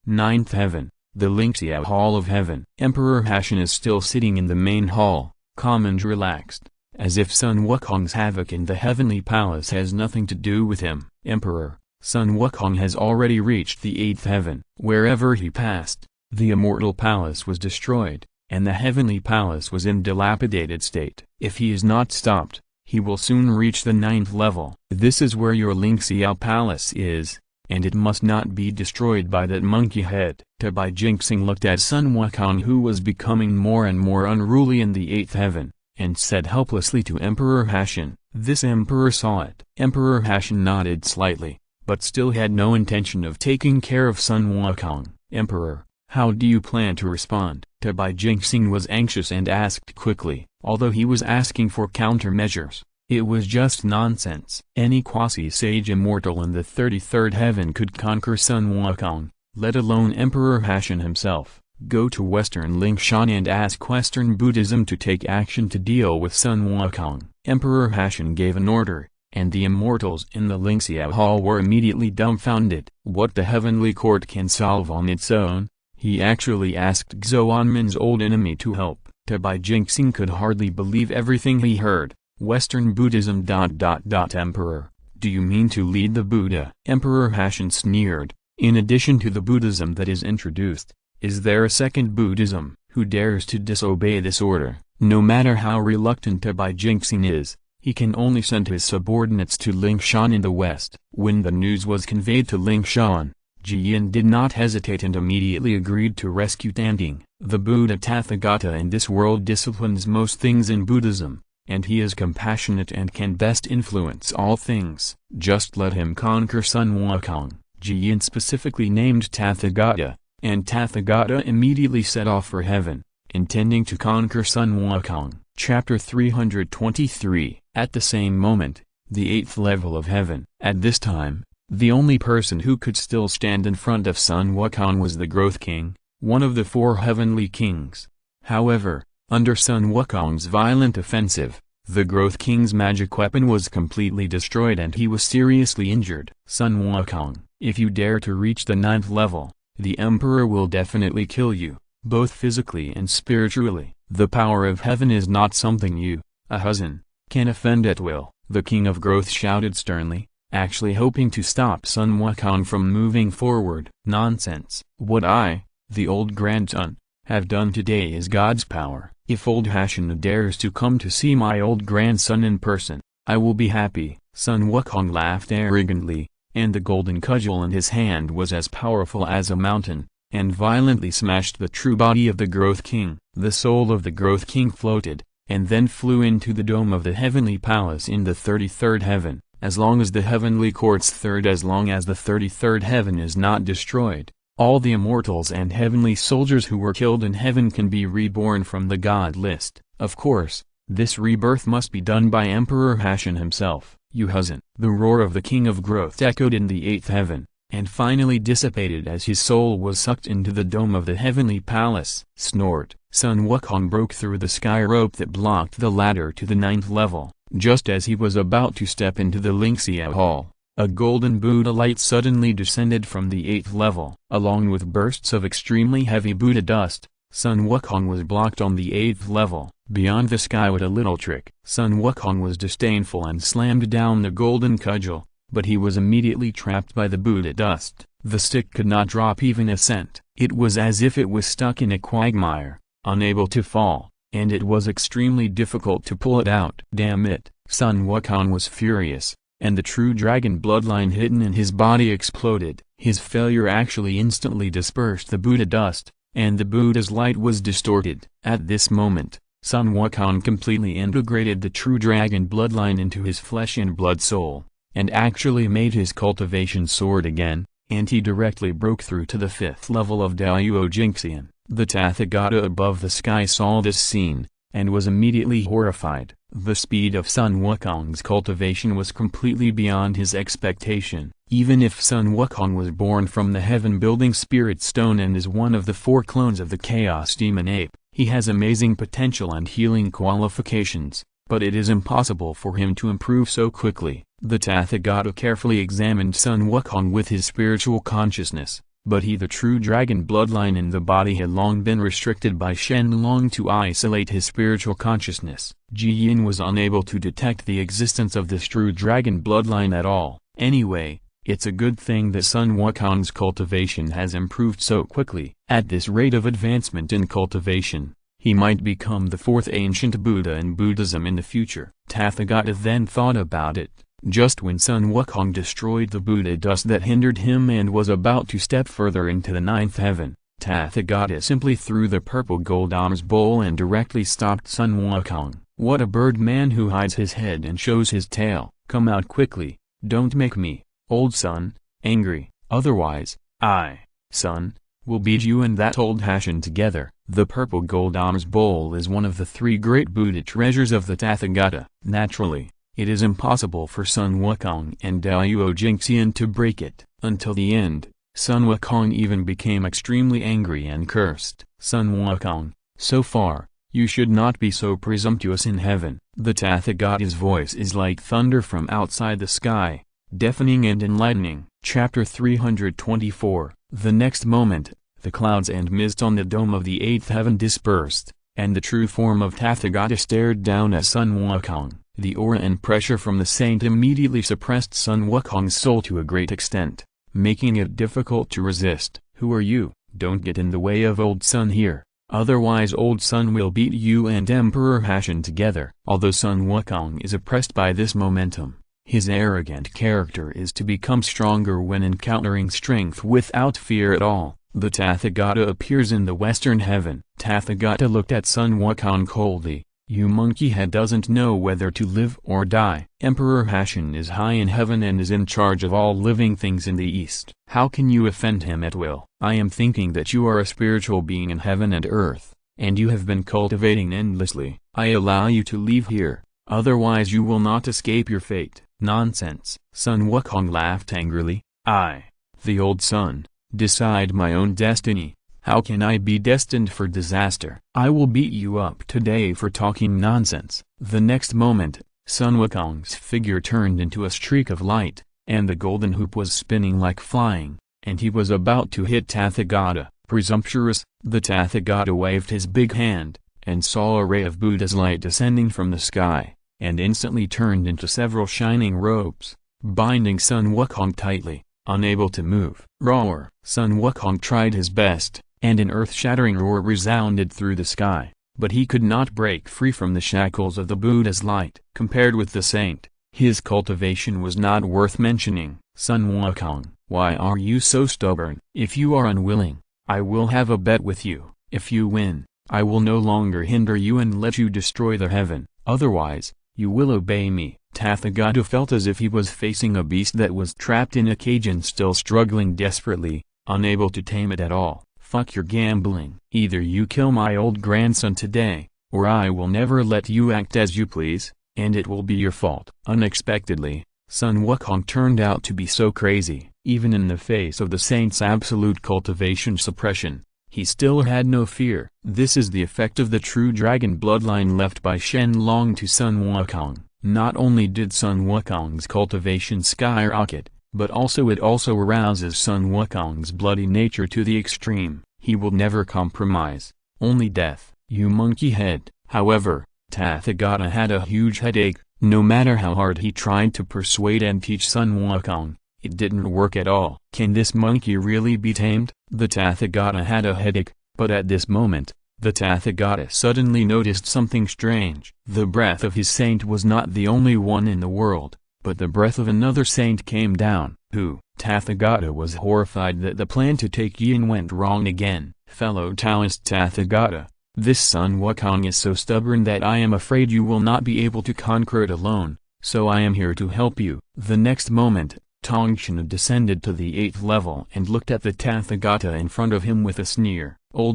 9th Heaven, the Lingxia Hall of Heaven. Emperor Hashan is still sitting in the main hall, calm and relaxed, as if Sun Wukong's havoc in the heavenly palace has nothing to do with him. Emperor, Sun Wukong has already reached the 8th heaven. Wherever he passed, the immortal palace was destroyed, and the heavenly palace was in dilapidated state. If he is not stopped, he will soon reach the 9th level. This is where your Lingxiao palace is, and it must not be destroyed by that monkey head. Bai Jingxing looked at Sun Wukong, who was becoming more and more unruly in the 8th heaven, and said helplessly to Emperor Hashan. This emperor saw it. Emperor Hashan nodded slightly, but still had no intention of taking care of Sun Wukong. Emperor, how do you plan to respond? Bai Jingxing was anxious and asked quickly, although he was asking for countermeasures. It was just nonsense. Any quasi-sage immortal in the 33rd heaven could conquer Sun Wukong, let alone Emperor Hashan himself. Go to Western Lingshan and ask Western Buddhism to take action to deal with Sun Wukong. Emperor Hashan gave an order, and the immortals in the Lingxiao Hall were immediately dumbfounded. What the heavenly court can solve on its own? He actually asked Xuanmin's old enemy to help. Bai Jingxing could hardly believe everything he heard. Western Buddhism. Emperor, do you mean to lead the Buddha? Emperor Hashan sneered. In addition to the Buddhism that is introduced, is there a second Buddhism? Who dares to disobey this order? No matter how reluctant Bai Jingxing is, he can only send his subordinates to Lingshan in the west. When the news was conveyed to Lingshan, Jiyan did not hesitate and immediately agreed to rescue Tanting. The Buddha Tathagata in this world disciplines most things in Buddhism, and he is compassionate and can best influence all things. Just let him conquer Sun Wukong. Jiyan specifically named Tathagata, and Tathagata immediately set off for heaven, intending to conquer Sun Wukong. Chapter 323. At the same moment, the 8th level of heaven. At this time, the only person who could still stand in front of Sun Wukong was the Growth King, one of the 4 heavenly kings. However, under Sun Wukong's violent offensive, the Growth King's magic weapon was completely destroyed and he was seriously injured. Sun Wukong, if you dare to reach the 9th level, the Emperor will definitely kill you, both physically and spiritually. The power of heaven is not something you, a Huzan, can offend at will. The King of Growth shouted sternly, actually hoping to stop Sun Wukong from moving forward. Nonsense. What I, the old grandson, have done today is God's power. If old Hashan dares to come to see my old grandson in person, I will be happy. Sun Wukong laughed arrogantly, and the golden cudgel in his hand was as powerful as a mountain, and violently smashed the true body of the Growth King. The soul of the Growth King floated, and then flew into the dome of the heavenly palace in the 33rd heaven. As long as the heavenly court's third, as long as the 33rd heaven is not destroyed, all the immortals and heavenly soldiers who were killed in heaven can be reborn from the god list. Of course, this rebirth must be done by Emperor Hashan himself. You Huzan. The roar of the King of Growth echoed in the 8th heaven, and finally dissipated as his soul was sucked into the dome of the heavenly palace. Snort. Sun Wukong broke through the sky rope that blocked the ladder to the 9th level. Just as he was about to step into the Lingxiao Hall, a golden Buddha light suddenly descended from the 8th level. Along with bursts of extremely heavy Buddha dust, Sun Wukong was blocked on the 8th level. Beyond the sky with a little trick. Sun Wukong was disdainful and slammed down the golden cudgel, but he was immediately trapped by the Buddha dust. The stick could not drop even a cent. It was as if it was stuck in a quagmire, unable to fall, and it was extremely difficult to pull it out. Damn it! Sun Wukong was furious, and the true dragon bloodline hidden in his body exploded. His failure actually instantly dispersed the Buddha dust, and the Buddha's light was distorted. At this moment, Sun Wukong completely integrated the true dragon bloodline into his flesh and blood soul, and actually made his cultivation soared again, and he directly broke through to the 5th level of Luo Hu. The Tathagata above the sky saw this scene, and was immediately horrified. The speed of Sun Wukong's cultivation was completely beyond his expectation. Even if Sun Wukong was born from the heaven-building spirit stone and is one of the 4 clones of the Chaos Demon Ape, he has amazing potential and healing qualifications, but it is impossible for him to improve so quickly. The Tathagata carefully examined Sun Wukong with his spiritual consciousness, but the true dragon bloodline in the body had long been restricted by Shen Long to isolate his spiritual consciousness. Ji Yin was unable to detect the existence of this true dragon bloodline at all. Anyway, it's a good thing that Sun Wukong's cultivation has improved so quickly. At this rate of advancement in cultivation, he might become the 4th ancient Buddha in Buddhism in the future. Tathagata then thought about it. Just when Sun Wukong destroyed the Buddha dust that hindered him and was about to step further into the 9th heaven, Tathagata simply threw the purple gold alms bowl and directly stopped Sun Wukong. What a bird man who hides his head and shows his tail! Come out quickly, don't make me, old son, angry, otherwise, I, son, will beat you and that old Hashin together. The purple gold alms bowl is one of the 3 great Buddha treasures of the Tathagata. Naturally, it is impossible for Sun Wukong and Luo Hu to break it. Until the end, Sun Wukong even became extremely angry and cursed. Sun Wukong, so far, you should not be so presumptuous in heaven. The Tathagata's voice is like thunder from outside the sky, deafening and enlightening. Chapter 324. The next moment, the clouds and mist on the dome of the 8th heaven dispersed, and the true form of Tathagata stared down at Sun Wukong. The aura and pressure from the saint immediately suppressed Sun Wukong's soul to a great extent, making it difficult to resist. Who are you? Don't get in the way of old Sun here, otherwise old Sun will beat you and Emperor Hashin together. Although Sun Wukong is oppressed by this momentum, his arrogant character is to become stronger when encountering strength without fear at all. The Tathagata appears in the western heaven. Tathagata looked at Sun Wukong coldly. You monkey head doesn't know whether to live or die. Emperor Hashin is high in heaven and is in charge of all living things in the east. How can you offend him at will? I am thinking that you are a spiritual being in heaven and earth, and you have been cultivating endlessly. I allow you to leave here, otherwise you will not escape your fate. Nonsense. Sun Wukong laughed angrily. I, the old Sun, decide my own destiny. How can I be destined for disaster? I will beat you up today for talking nonsense. The next moment, Sun Wukong's figure turned into a streak of light, and the golden hoop was spinning like flying, and he was about to hit Tathagata. Presumptuous! The Tathagata waved his big hand, and saw a ray of Buddha's light descending from the sky, and instantly turned into several shining ropes, binding Sun Wukong tightly, unable to move. Roar! Sun Wukong tried his best, and an earth-shattering roar resounded through the sky, but he could not break free from the shackles of the Buddha's light. Compared with the saint, his cultivation was not worth mentioning. Sun Wukong, why are you so stubborn? If you are unwilling, I will have a bet with you. If you win, I will no longer hinder you and let you destroy the heaven, otherwise, you will obey me. Tathagata felt as if he was facing a beast that was trapped in a cage and still struggling desperately, unable to tame it at all. Fuck your gambling. Either you kill my old grandson today, or I will never let you act as you please, and it will be your fault. Unexpectedly, Sun Wukong turned out to be so crazy. Even in the face of the saint's absolute cultivation suppression, he still had no fear. This is the effect of the true dragon bloodline left by Shen Long to Sun Wukong. Not only did Sun Wukong's cultivation skyrocket, but it also arouses Sun Wukong's bloody nature to the extreme. He will never compromise, only death. You monkey head. However, Tathagata had a huge headache. No matter how hard he tried to persuade and teach Sun Wukong, it didn't work at all. Can this monkey really be tamed? The Tathagata had a headache, but at this moment, the Tathagata suddenly noticed something strange. The breath of his saint was not the only one in the world, but the breath of another saint came down. Who? Tathagata was horrified that the plan to take Yin went wrong again. Fellow Taoist Tathagata, this Sun Wukong is so stubborn that I am afraid you will not be able to conquer it alone, so I am here to help you. The next moment, Tongshan descended to the 8th level and looked at the Tathagata in front of him with a sneer. Fellow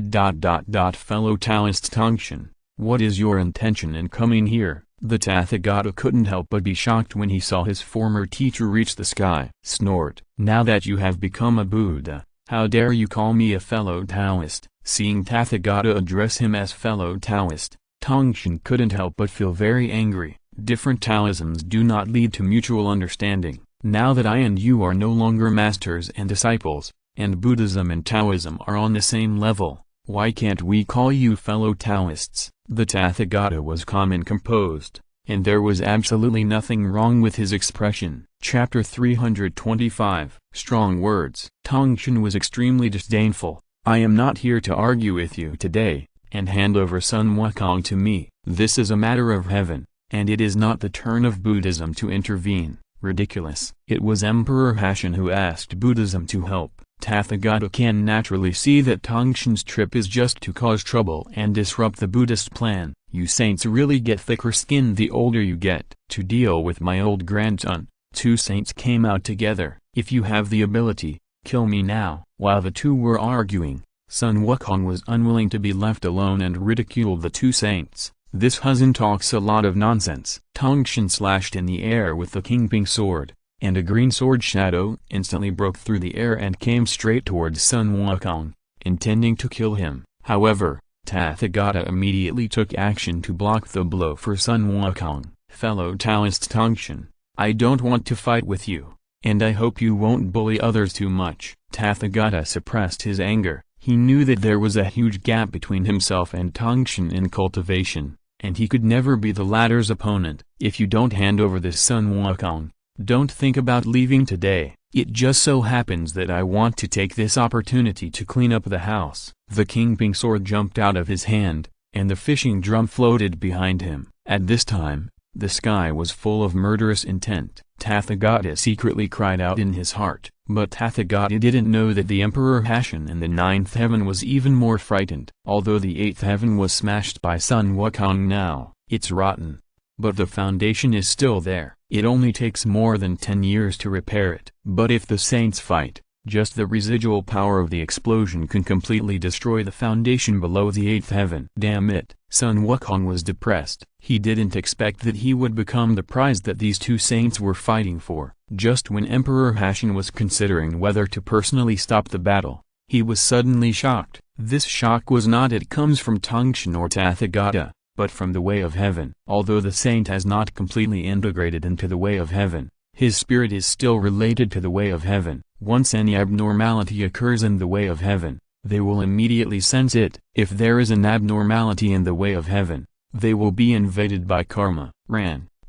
Taoist Tongshan, what is your intention in coming here? The Tathagata couldn't help but be shocked when he saw his former teacher reach the sky. Snort. Now that you have become a Buddha, how dare you call me a fellow Taoist? Seeing Tathagata address him as fellow Taoist, Tongshan couldn't help but feel very angry. Different Taoisms do not lead to mutual understanding. Now that I and you are no longer masters and disciples, and Buddhism and Taoism are on the same level, why can't we call you fellow Taoists? The Tathagata was calm and composed, and there was absolutely nothing wrong with his expression. Chapter 325. Strong Words. Tongshan was extremely disdainful. I am not here to argue with you today, and hand over Sun Wukong to me. This is a matter of heaven, and it is not the turn of Buddhism to intervene. Ridiculous. It was Emperor Hashan who asked Buddhism to help. Tathagata can naturally see that Tongshan's trip is just to cause trouble and disrupt the Buddhist plan. You saints really get thicker skin the older you get. To deal with my old grandson, two saints came out together. If you have the ability, kill me now. While the two were arguing, Sun Wukong was unwilling to be left alone and ridiculed the two saints. This Huzan talks a lot of nonsense. Tongshan slashed in the air with the Kingping sword, and a green sword shadow instantly broke through the air and came straight towards Sun Wukong, intending to kill him. However, Tathagata immediately took action to block the blow for Sun Wukong. Fellow Taoist Tongshan, I don't want to fight with you, and I hope you won't bully others too much. Tathagata suppressed his anger. He knew that there was a huge gap between himself and Tongshan in cultivation, and he could never be the latter's opponent. If you don't hand over this Sun Wukong, don't think about leaving today. It just so happens that I want to take this opportunity to clean up the house. The Kingping sword jumped out of his hand, and the fishing drum floated behind him. At this time, the sky was full of murderous intent. Tathagata secretly cried out in his heart, but Tathagata didn't know that the Emperor Hashan in the 9th heaven was even more frightened. Although the 8th heaven was smashed by Sun Wukong now, it's rotten, but the foundation is still there. It only takes more than 10 years to repair it. But if the saints fight, just the residual power of the explosion can completely destroy the foundation below the 8th heaven. Damn it. Sun Wukong was depressed. He didn't expect that he would become the prize that these two saints were fighting for. Just when Emperor Hashan was considering whether to personally stop the battle, he was suddenly shocked. This shock was not it comes from Tongshan or Tathagata, but from the way of heaven. Although the saint has not completely integrated into the way of heaven, his spirit is still related to the way of heaven. Once any abnormality occurs in the way of heaven, they will immediately sense it. If there is an abnormality in the way of heaven, they will be invaded by karma.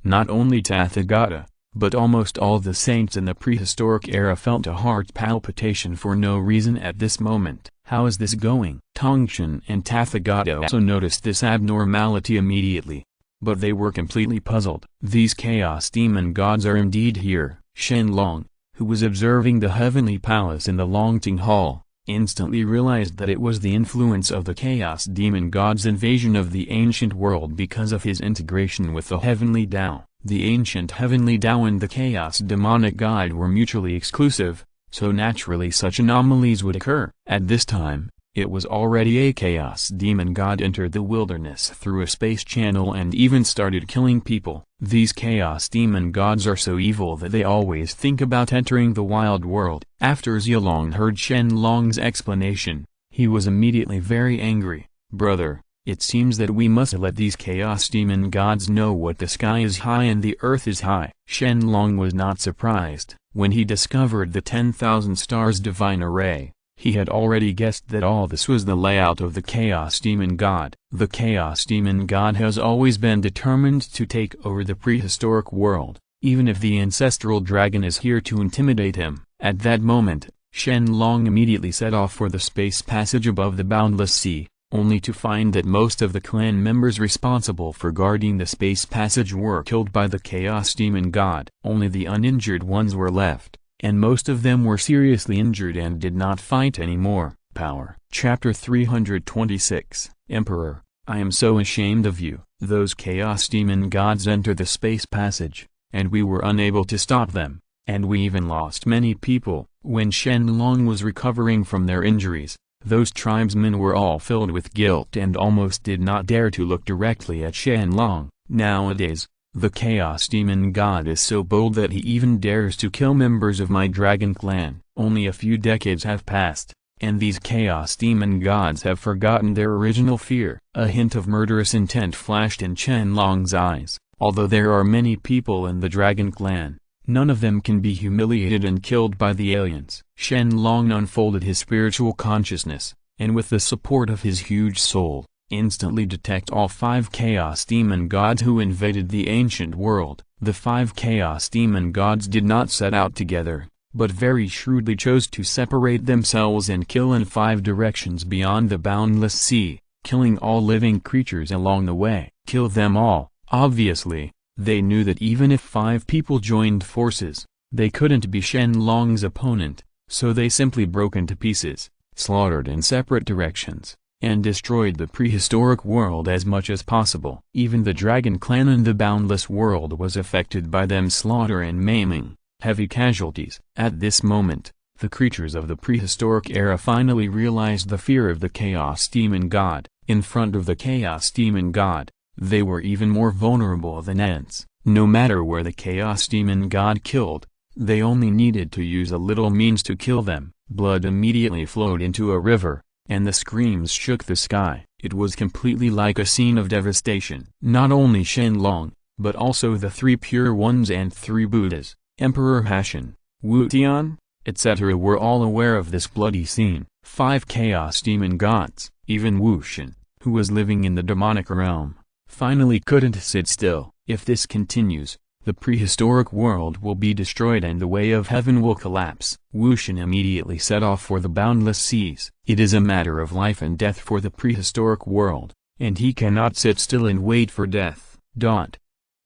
Not only Tathagata, but almost all the saints in the prehistoric era felt a heart palpitation for no reason at this moment. How is this going? Tongshan and Tathagata also noticed this abnormality immediately, but they were completely puzzled. These chaos demon gods are indeed here. Shen Long, who was observing the heavenly palace in the Longting Hall, instantly realized that it was the influence of the chaos demon god's invasion of the ancient world because of his integration with the heavenly Tao. The ancient heavenly Tao and the chaos demonic god were mutually exclusive, so naturally such anomalies would occur. At this time, it was already a chaos demon god entered the wilderness through a space channel and even started killing people. These chaos demon gods are so evil that they always think about entering the wild world. After Zilong heard Shen Long's explanation, he was immediately very angry. Brother, it seems that we must let these chaos demon gods know what the sky is high and the earth is high. Shen Long was not surprised. When he discovered the 10,000 stars divine array, he had already guessed that all this was the layout of the chaos demon god. The chaos demon god has always been determined to take over the prehistoric world, even if the ancestral dragon is here to intimidate him. At that moment, Shen Long immediately set off for the space passage above the boundless sea, only to find that most of the clan members responsible for guarding the space passage were killed by the chaos demon god. Only the uninjured ones were left, and most of them were seriously injured and did not fight anymore. power. Chapter 326 Emperor, I am so ashamed of you. Those chaos demon gods entered the space passage, and we were unable to stop them, and we even lost many people. When Shen Long was recovering from their injuries, those tribesmen were all filled with guilt and almost did not dare to look directly at Shen Long. Nowadays, the chaos demon god is so bold that he even dares to kill members of my dragon clan. Only a few decades have passed, and these chaos demon gods have forgotten their original fear. A hint of murderous intent flashed in Shen Long's eyes. Although there are many people in the dragon clan, none of them can be humiliated and killed by the aliens. Shen Long unfolded his spiritual consciousness, and with the support of his huge soul, instantly detect all 5 chaos demon gods who invaded the ancient world. The 5 chaos demon gods did not set out together, but very shrewdly chose to separate themselves and kill in 5 directions beyond the boundless sea, killing all living creatures along the way. Kill them all. Obviously, they knew that even if 5 people joined forces, they couldn't be Shen Long's opponent, so they simply broke into pieces, slaughtered in separate directions, and destroyed the prehistoric world as much as possible. Even the dragon clan in the boundless world was affected by them slaughter and maiming, heavy casualties. At this moment, the creatures of the prehistoric era finally realized the fear of the chaos demon god. In front of the chaos demon god, they were even more vulnerable than ants. No matter where the chaos demon god killed, they only needed to use a little means to kill them. Blood immediately flowed into a river, and the screams shook the sky. It was completely like a scene of devastation. Not only Shen Long, but also the 3 pure ones and 3 Buddhas, Emperor Hashan, Wu Tian, etc. were all aware of this bloody scene. 5 chaos demon gods, even Wu Shen, who was living in the demonic realm, finally couldn't sit still. If this continues, the prehistoric world will be destroyed and the way of heaven will collapse. Wu Shen immediately set off for the boundless seas. It is a matter of life and death for the prehistoric world, and he cannot sit still and wait for death.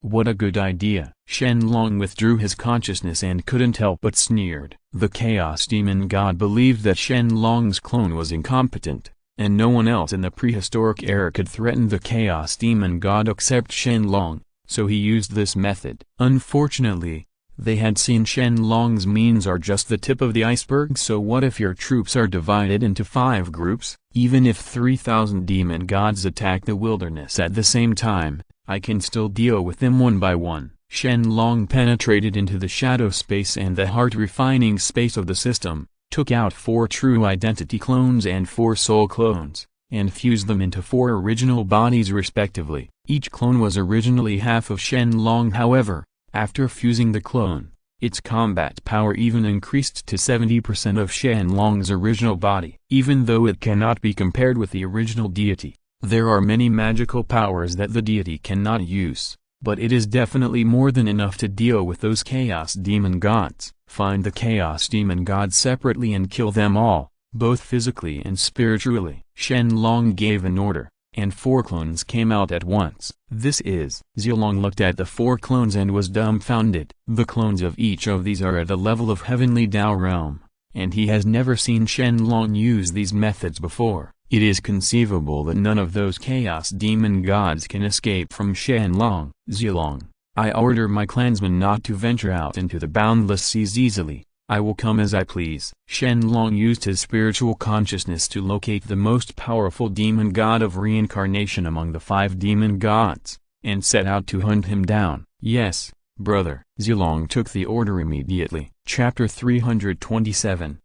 What a good idea. Shen Long withdrew his consciousness and couldn't help but sneered. The chaos demon god believed that Shen Long's clone was incompetent, and no one else in the prehistoric era could threaten the chaos demon god except Shen Long, so he used this method. Unfortunately, they had seen Shen Long's means are just the tip of the iceberg. So what if your troops are divided into 5 groups? Even if 3,000 demon gods attack the wilderness at the same time, I can still deal with them one by one. Shen Long penetrated into the shadow space and the heart-refining space of the system, took out 4 true identity clones and 4 soul clones, and fused them into 4 original bodies respectively. Each clone was originally half of Shen Long. However, after fusing the clone, its combat power even increased to 70% of Shen Long's original body. Even though it cannot be compared with the original deity, there are many magical powers that the deity cannot use, but it is definitely more than enough to deal with those chaos demon gods. Find the chaos demon gods separately and kill them all, both physically and spiritually. Shen Long gave an order, and 4 clones came out at once. Zilong looked at the 4 clones and was dumbfounded. The clones of each of these are at a level of heavenly Tao realm, and he has never seen Shen Long use these methods before. It is conceivable that none of those chaos demon gods can escape from Shen Long. Zilong, I order my clansmen not to venture out into the boundless seas easily. I will come as I please. Shen Long used his spiritual consciousness to locate the most powerful demon god of reincarnation among the 5 demon gods, and set out to hunt him down. Yes, brother. Zilong took the order immediately. Chapter 327.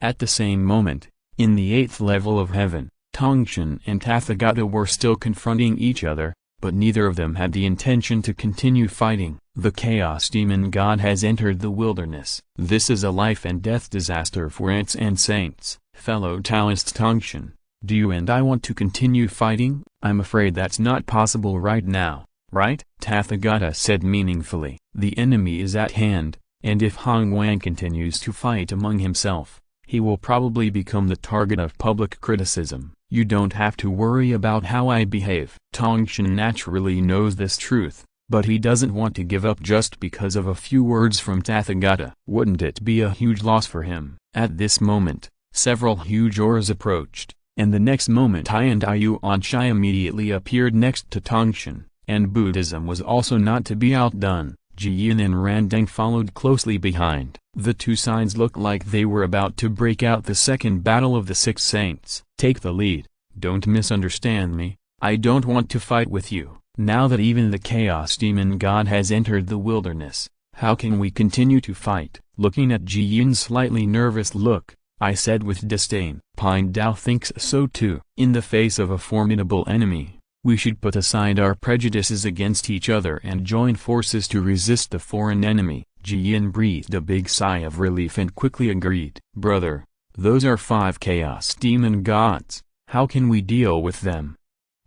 At the same moment, in the 8th level of heaven, Tongshan and Tathagata were still confronting each other, but neither of them had the intention to continue fighting. The chaos demon god has entered the wilderness. This is a life and death disaster for ants and saints. Fellow Taoist Tongshan, do you and I want to continue fighting? I'm afraid that's not possible right now, right? Tathagata said meaningfully. The enemy is at hand, and if Hong Wang continues to fight among himself, he will probably become the target of public criticism. You don't have to worry about how I behave. Tongshan naturally knows this truth, but he doesn't want to give up just because of a few words from Tathagata. Wouldn't it be a huge loss for him? At this moment, Several huge oars approached, and the next moment I and Yuanshai immediately appeared next to Tongshan, and Buddhism was also not to be outdone. Jiyin and Randeng followed closely behind. The two sides looked like they were about to break out the second battle of the six saints. Take the lead. Don't misunderstand me. I don't want to fight with you. Now that even the Chaos Demon God has entered the wilderness, how can we continue to fight? Looking at Jiyin's slightly nervous look, I said with disdain. Pine Dao thinks so too. In the face of a formidable enemy, we should put aside our prejudices against each other and join forces to resist the foreign enemy. Jiyin breathed a big sigh of relief and quickly agreed. Brother, those are 5 Chaos Demon Gods. How can we deal with them?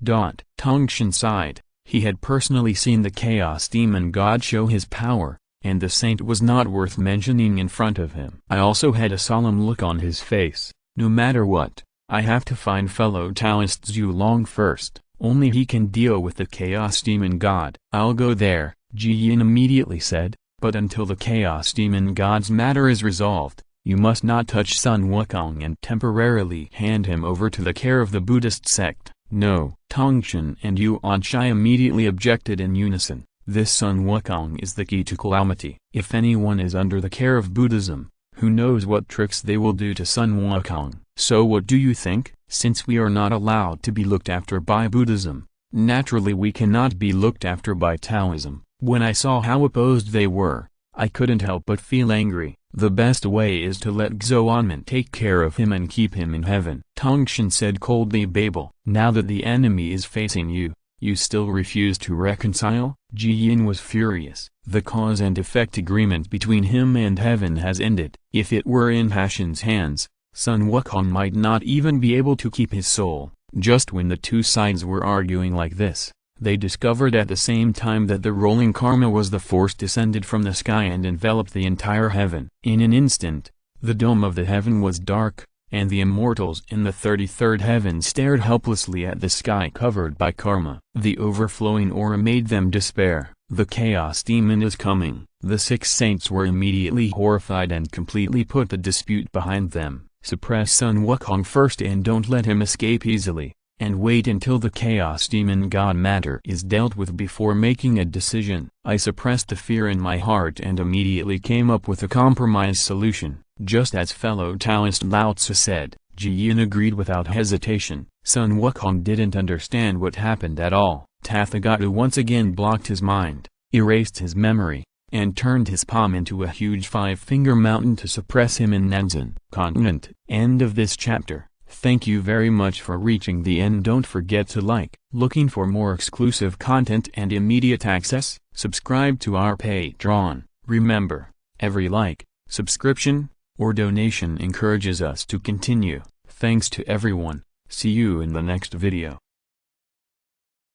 Tongshan sighed. He had personally seen the Chaos Demon God show his power, and the saint was not worth mentioning in front of him. I also had a solemn look on his face. No matter what, I have to find fellow Taoist Zhu Long first. Only he can deal with the Chaos Demon God. I'll go there, Jiyin immediately said, but until the Chaos Demon God's matter is resolved, you must not touch Sun Wukong and temporarily hand him over to the care of the Buddhist sect. No. Tongshan and Yuanshai immediately objected in unison. This Sun Wukong is the key to calamity. If anyone is under the care of Buddhism, who knows what tricks they will do to Sun Wukong. So what do you think? Since we are not allowed to be looked after by Buddhism, naturally we cannot be looked after by Taoism. When I saw how opposed they were, I couldn't help but feel angry. The best way is to let Xuanmen take care of him and keep him in heaven. Tongshan said coldly. Babel, now that the enemy is facing you, you still refuse to reconcile? Jiyin was furious. The cause and effect agreement between him and heaven has ended. If it were in Hashan's hands, Sun Wukong might not even be able to keep his soul. Just when the two sides were arguing like this, they discovered at the same time that the rolling karma was the force descended from the sky and enveloped the entire heaven. In an instant, the dome of the heaven was dark, and the immortals in the 33rd heaven stared helplessly at the sky covered by karma. The overflowing aura made them despair. The Chaos Demon is coming. The 6 saints were immediately horrified and completely put the dispute behind them. Suppress Sun Wukong first and don't let him escape easily, and wait until the Chaos Demon God matter is dealt with before making a decision. I suppressed the fear in my heart and immediately came up with a compromise solution. Just as fellow Taoist Lao Tzu said, Jiyin agreed without hesitation. Sun Wukong didn't understand what happened at all. Tathagata once again blocked his mind, erased his memory, and turned his palm into a huge 5-finger mountain to suppress him in Nanzan. Continent. End of this chapter. Thank you very much for reaching the end. Don't forget to like. Looking for more exclusive content and immediate access? Subscribe to our Patreon. Remember, every like, subscription, or donation encourages us to continue. Thanks to everyone. See you in the next video.